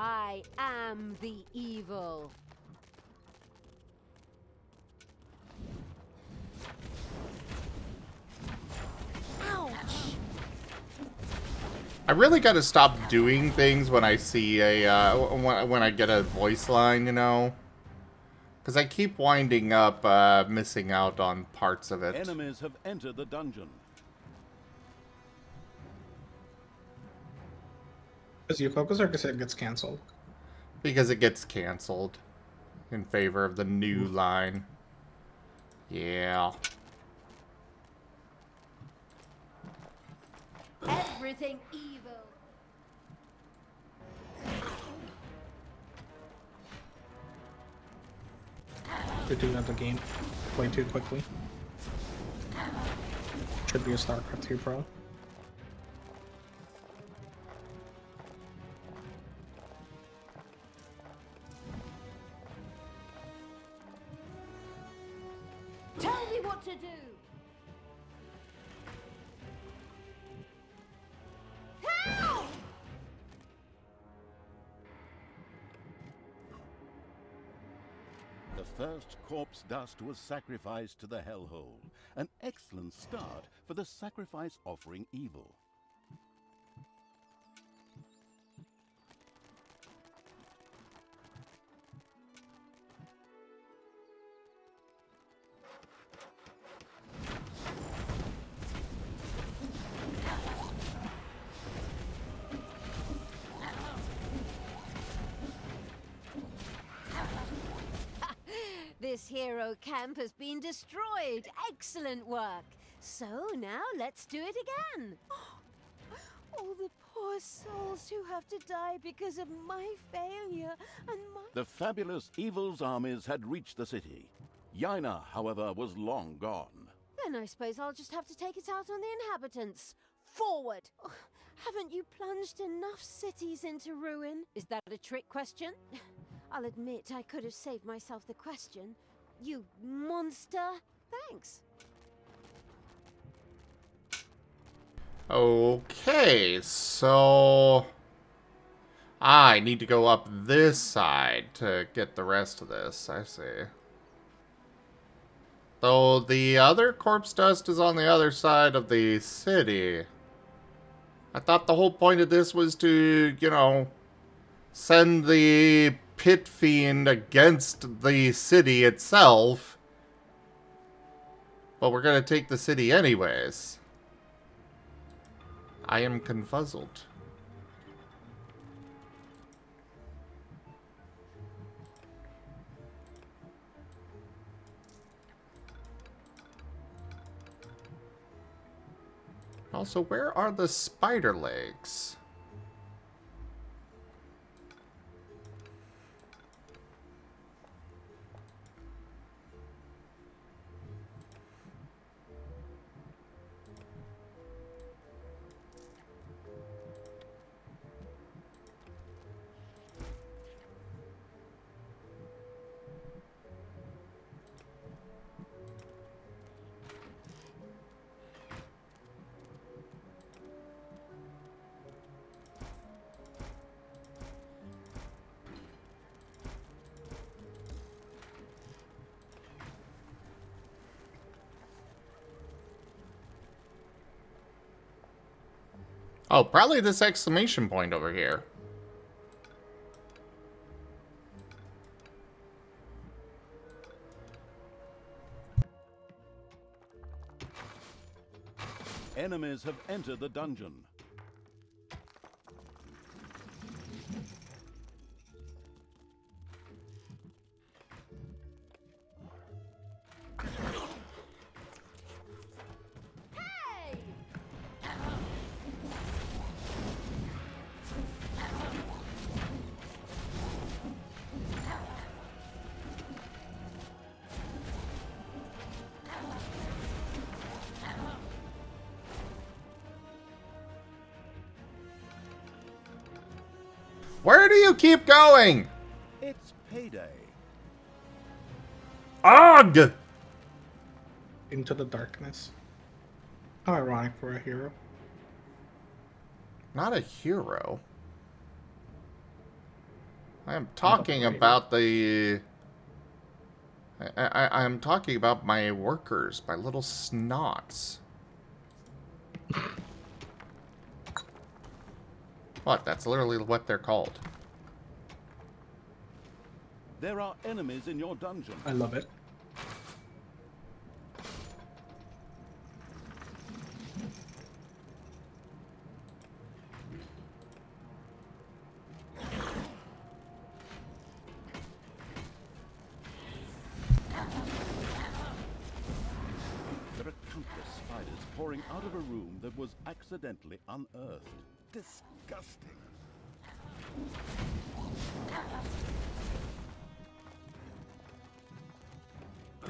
I am the evil. Ouch! I really gotta stop doing things when I see a, when I get a voice line, you know? Because I keep winding up, missing out on parts of it. Enemies have entered the dungeon. Does you focus or because it gets cancelled? Because it gets canceled in favor of the new line. Yeah. Everything evil. You're doing at the game way too quickly. Should be a StarCraft 2 pro. Tell me what to do. Help! The first corpse dust was sacrificed to the hellhole. An excellent start for the sacrifice offering evil. This hero camp has been destroyed. Excellent work. So now let's do it again. All the poor souls who have to die because of my failure and my... The fabulous evil's armies had reached the city. Yaina, however, was long gone. Then I suppose I'll just have to take it out on the inhabitants. Forward! Oh, haven't you plunged enough cities into ruin? Is that a trick question? I'll admit I could have saved myself the question. You monster! Thanks. Okay, so I need to go up this side to get the rest of this. I see. Though the other corpse dust is on the other side of the city. I thought the whole point of this was to, you know, send the pit fiend against the city itself. But we're gonna take the city anyways. I am confuzzled. Also, where are the spider legs? Oh, probably this exclamation point over here. Enemies have entered the dungeon. Where do you keep going? It's payday. Ugh! Into the darkness. How ironic for a hero. Not a hero. I am talking about the... I am talking about my workers, my little snots. What? That's literally what they're called. There are enemies in your dungeon. I love it. pouring out of a room that was accidentally unearthed. Disgusting.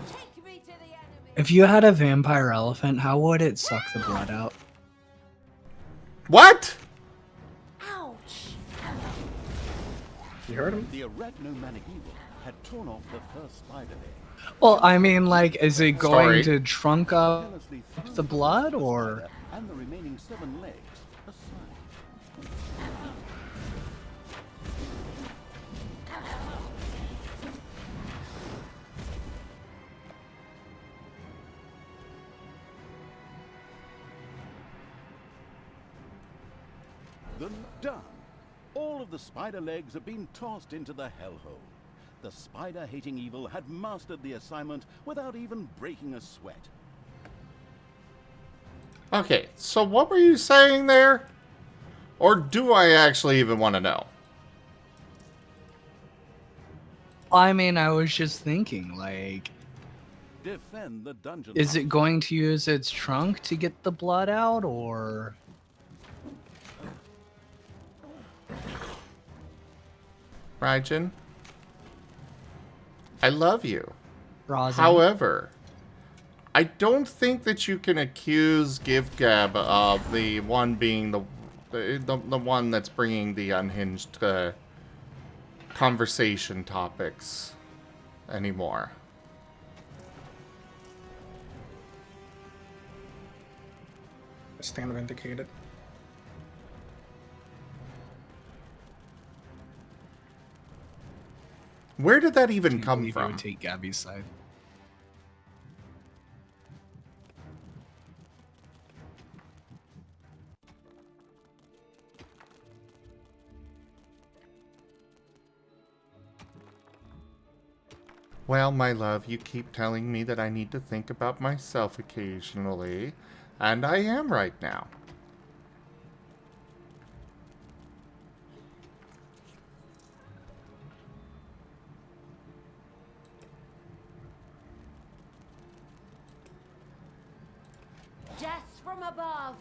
Take me to the enemy. If you had a vampire elephant, how would it suck the blood out? What? Ouch! You heard him? The arachnomanic evil had torn off the first spider leg. Well, I mean, like, is it going Story. to trunk up Carelessly threw the blood, or? spider and the remaining 7 legs aside. Then done. All of the spider legs have been tossed into the hellhole. The spider-hating evil had mastered the assignment without even breaking a sweat. Okay, so what were you saying there? Or do I actually even want to know? I mean, I was just thinking, like, Defend the dungeon. is it going to use its trunk to get the blood out, or? Raijin? I love you. Rosin? However, I don't think that you can accuse GiveGab of the one being the one that's bringing the unhinged conversation topics anymore. Stand vindicated. Where did that even Can't come believe you from? would take Gabby's side. Well, my love, you keep telling me that I need to think about myself occasionally, and I am right now. Death from above.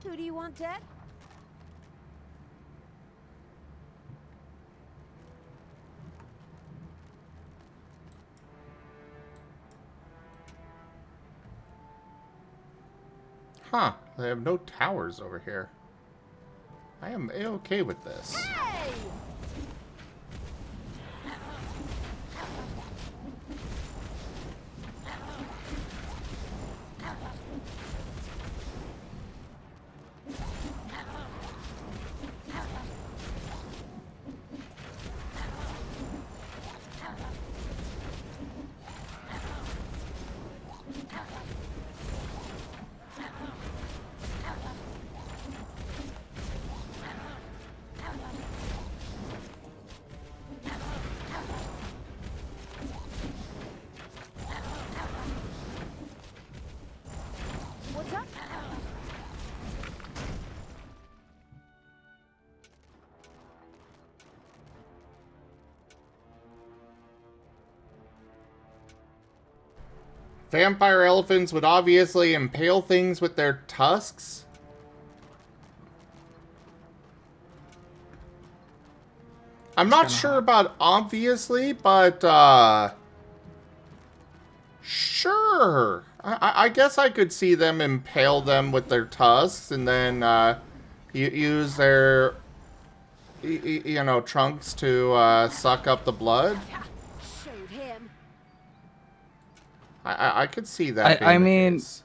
Who do you want dead? Huh, they have no towers over here. I am A-okay with this. Hey! What's up? Vampire elephants would obviously impale things with their tusks. I'm not sure about obviously, but, sure. I guess I could see them impale them with their tusks and then, use their, you know, trunks to, suck up the blood. Showed him. I could see that being I the mean, case.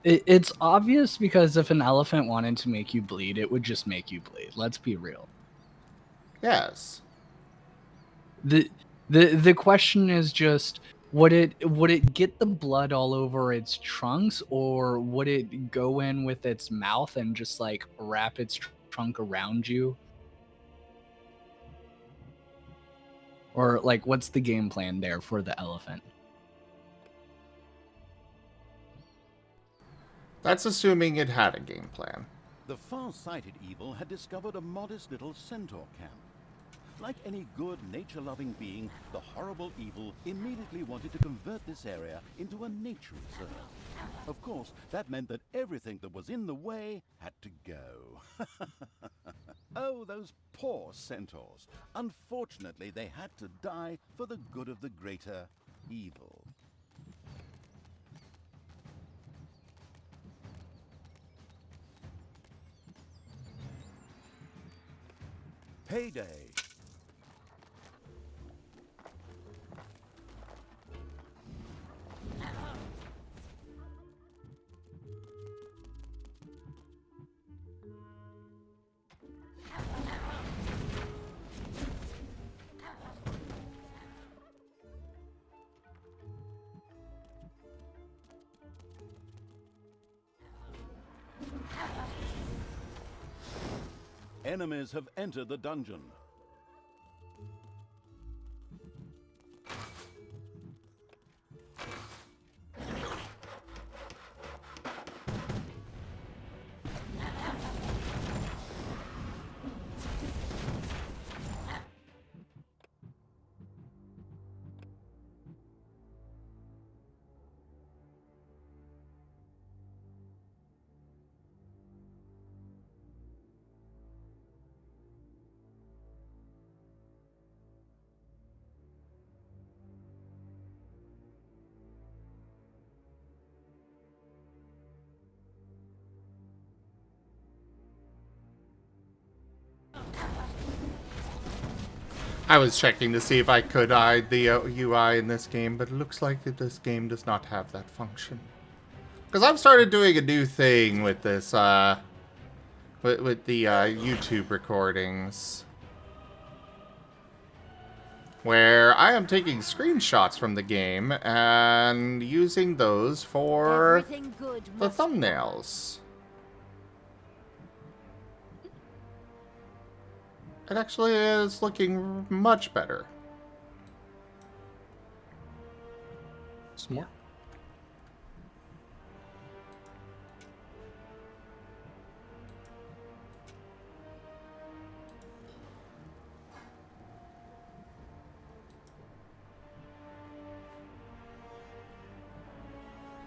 It's obvious because if an elephant wanted to make you bleed, it would just make you bleed. Let's be real. Yes. The question is just, would it get the blood all over its trunks, or would it go in with its mouth and just like wrap its trunk around you? Or like, what's the game plan there for the elephant? That's assuming it had a game plan. The far-sighted evil had discovered a modest little centaur camp. Like any good, nature-loving being, the horrible evil immediately wanted to convert this area into a nature reserve. Of course, that meant that everything that was in the way had to go. Oh, those poor centaurs. Unfortunately, they had to die for the good of the greater evil. Payday. Enemies have entered the dungeon. I was checking to see if I could hide the UI in this game, but it looks like that this game does not have that function. Because I've started doing a new thing with this, with the YouTube recordings, where I am taking screenshots from the game and using those for the thumbnails. It actually is looking much better. Some more.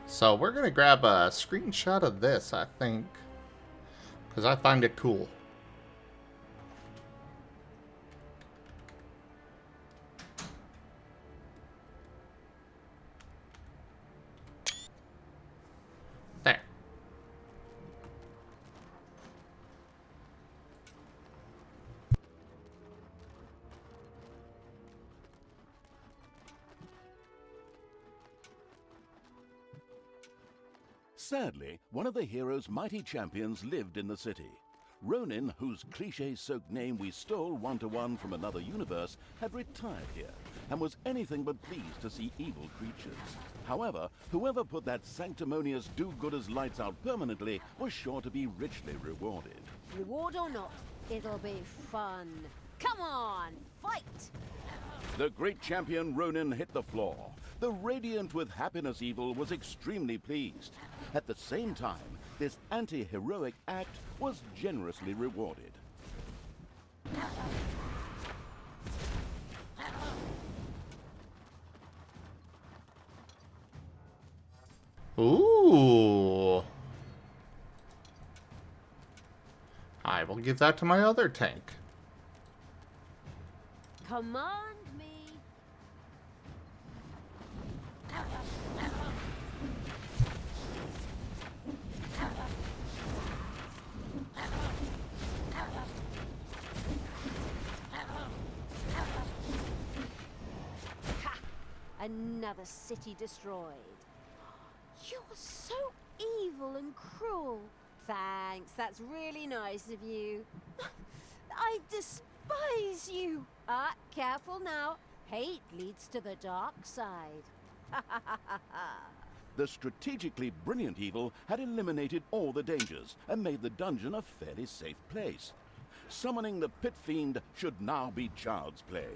So we're gonna grab a screenshot of this, I think, because I find it cool. There. Sadly, one of the hero's mighty champions lived in the city. Ronin, whose cliché-soaked name we stole one-to-one from another universe, had retired here, and was anything but pleased to see evil creatures. However, whoever put that sanctimonious do-gooders lights out permanently was sure to be richly rewarded. Reward or not, it'll be fun. Come on, fight! The great champion Ronin hit the floor. The radiant with happiness evil was extremely pleased. At the same time, this anti-heroic act was generously rewarded. Ooh. I will give that to my other tank. Command me. Ha! Another city destroyed. You're so evil and cruel. Thanks, that's really nice of you. I despise you. Ah, careful now. Hate leads to the dark side. The strategically brilliant evil had eliminated all the dangers and made the dungeon a fairly safe place. Summoning the pit fiend should now be child's play.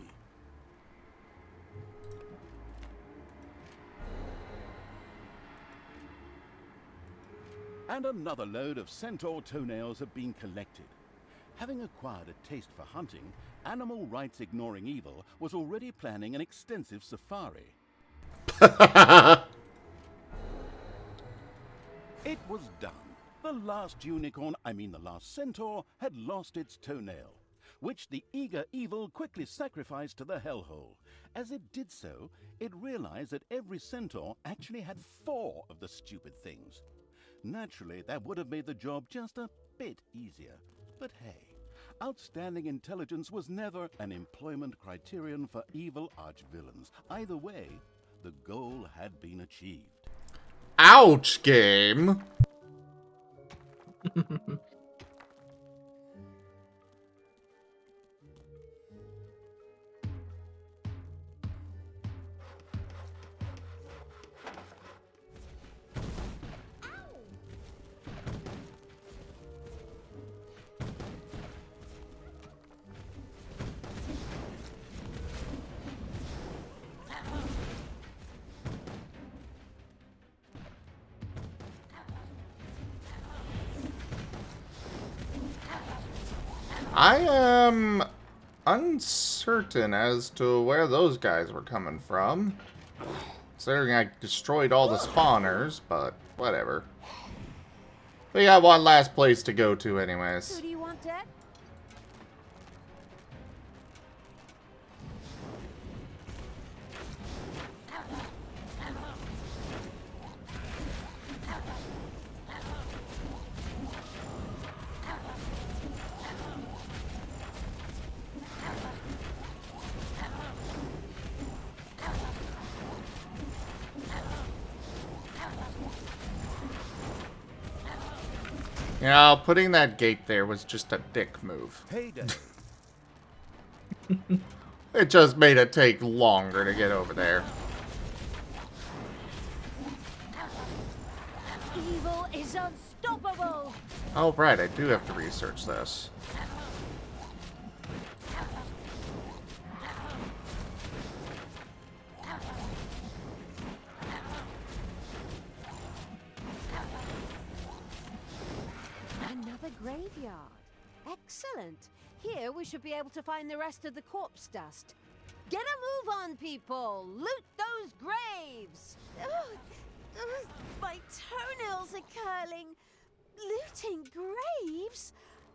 And another load of centaur toenails have been collected. Having acquired a taste for hunting animal rights ignoring evil was already planning an extensive safari. It was done. The last the last centaur, had lost its toenail, which the eager evil quickly sacrificed to the hellhole. As it did so, it realized that every centaur actually had 4 of the stupid things. Naturally, that would have made the job just a bit easier. But hey, outstanding intelligence was never an employment criterion for evil archvillains. Either way, the goal had been achieved. Ouch, game! I am uncertain as to where those guys were coming from. Considering I destroyed all the spawners, but whatever. We got one last place to go to anyways. Who do you want, Dad? You know, putting that gate there was just a dick move. Hey, Dad. It just made it take longer to get over there. Evil is unstoppable! Oh, right, I do have to research this. Another graveyard. Excellent. Here we should be able to find the rest of the corpse dust. Get a move on, people! Loot those graves! My toenails are curling. Looting graves?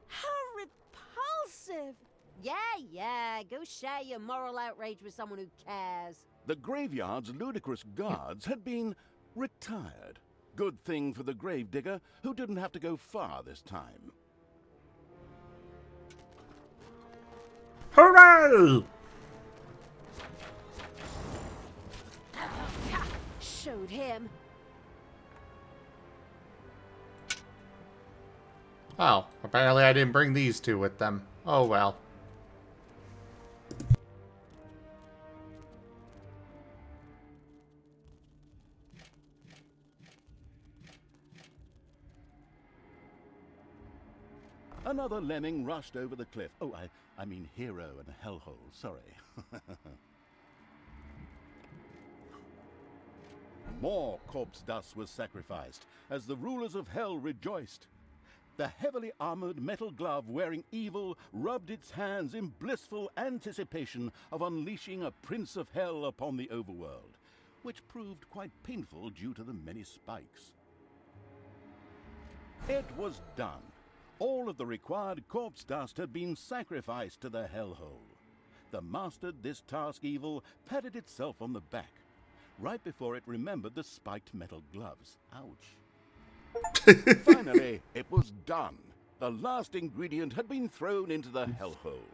How repulsive! Yeah, go share your moral outrage with someone who cares. The graveyard's ludicrous guards had been retired. Good thing for the gravedigger, who didn't have to go far this time. Hooray! Showed him. Oh, apparently I didn't bring these two with them. Oh well. Another lemming rushed over the cliff. Oh, I mean hero and hellhole, sorry. More corpse dust was sacrificed as the rulers of hell rejoiced. The heavily armored metal glove wearing evil rubbed its hands in blissful anticipation of unleashing a prince of hell upon the overworld, which proved quite painful due to the many spikes. It was done. All of the required corpse dust had been sacrificed to the hellhole. The mastered this task evil patted itself on the back, right before it remembered the spiked metal gloves. Ouch. Finally, it was done. The last ingredient had been thrown into the hellhole.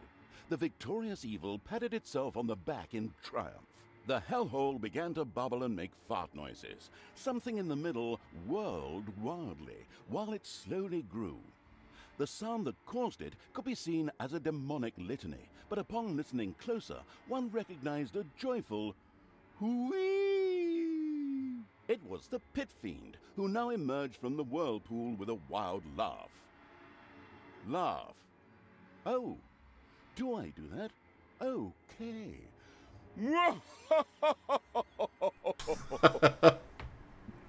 The victorious evil patted itself on the back in triumph. The hellhole began to bubble and make fart noises. Something in the middle whirled wildly, while it slowly grew. The sound that caused it could be seen as a demonic litany, but upon listening closer, one recognized a joyful whee! It was the pit fiend, who now emerged from the whirlpool with a wild laugh. Laugh. Oh, do I do that? Okay.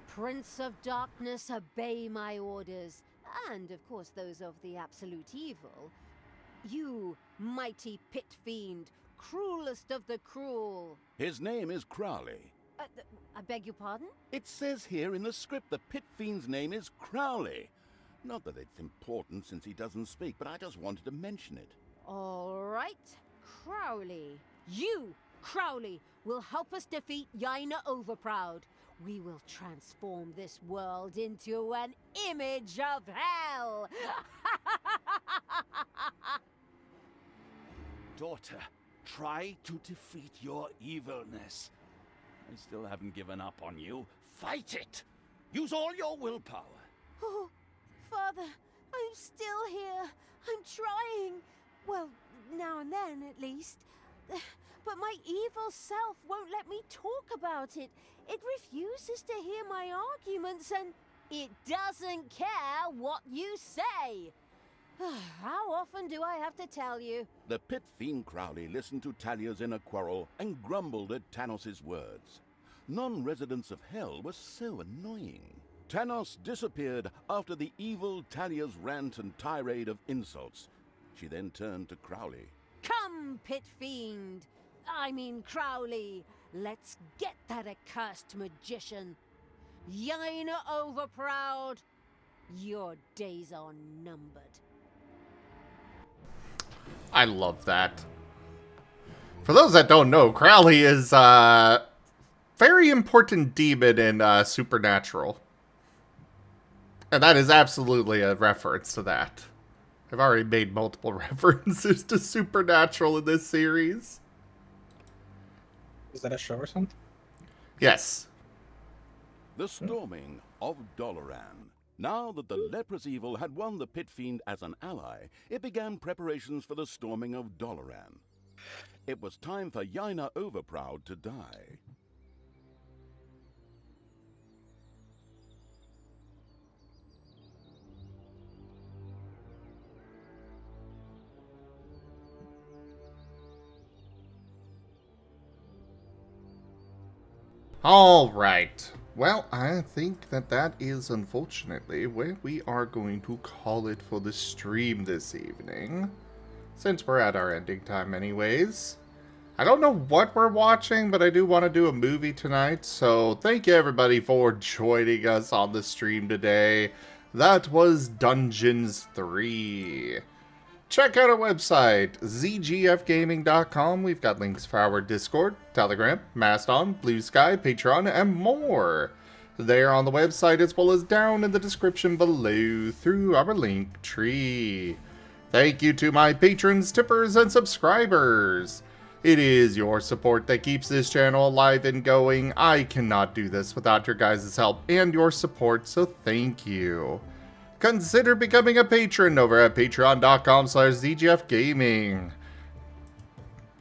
Prince of Darkness, obey my orders. And, of course, those of the absolute evil. You mighty pit fiend, cruelest of the cruel. His name is Crowley. I beg your pardon? It says here in the script the pit fiend's name is Crowley. Not that it's important since he doesn't speak, but I just wanted to mention it. All right, Crowley. You, Crowley, will help us defeat Yaina Overproud. We will transform this world into an image of hell. Daughter, try to defeat your evilness. I still haven't given up on you. Fight it! Use all your willpower. Oh, Father, I'm still here. I'm trying. Well, now and then, at least. But my evil self won't let me talk about it. It refuses to hear my arguments, and it doesn't care what you say. How often do I have to tell you? The pit fiend Crowley listened to Talia's inner quarrel and grumbled at Tanos's words. Non-residents of hell were so annoying. Tanos disappeared after the evil Talia's rant and tirade of insults. She then turned to Crowley. Come, pit fiend. I mean Crowley. Let's get that accursed magician. Yaina Overproud, your days are numbered. I love that. For those that don't know, Crowley is a very important demon in Supernatural. And that is absolutely a reference to that. I've already made multiple references to Supernatural in this series. Is that a show or something? Yes. The storming of Doloran. Now that the leprous evil had won the pit fiend as an ally, it began preparations for the storming of Doloran. It was time for Yaina Overproud to die. All right. Well, I think that is unfortunately where we are going to call it for the stream this evening. Since we're at our ending time anyways. I don't know what we're watching, but I do want to do a movie tonight. So thank you everybody for joining us on the stream today. That was Dungeons 3. Check out our website, zgfgaming.com. We've got links for our Discord, Telegram, Mastodon, Blue Sky, Patreon, and more. There on the website as well as down in the description below through our link tree. Thank you to my patrons, tippers, and subscribers. It is your support that keeps this channel alive and going. I cannot do this without your guys' help and your support, so thank you. Consider becoming a patron over at patreon.com/zgfgaming.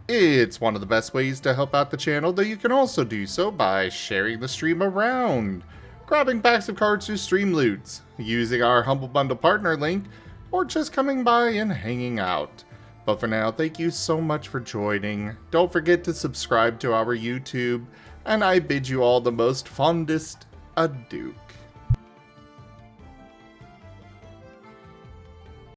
It's one of the best ways to help out the channel, though you can also do so by sharing the stream around, grabbing packs of cards to stream loots, using our Humble Bundle partner link, or just coming by and hanging out. But for now, thank you so much for joining. Don't forget to subscribe to our YouTube, and I bid you all the most fondest adieu.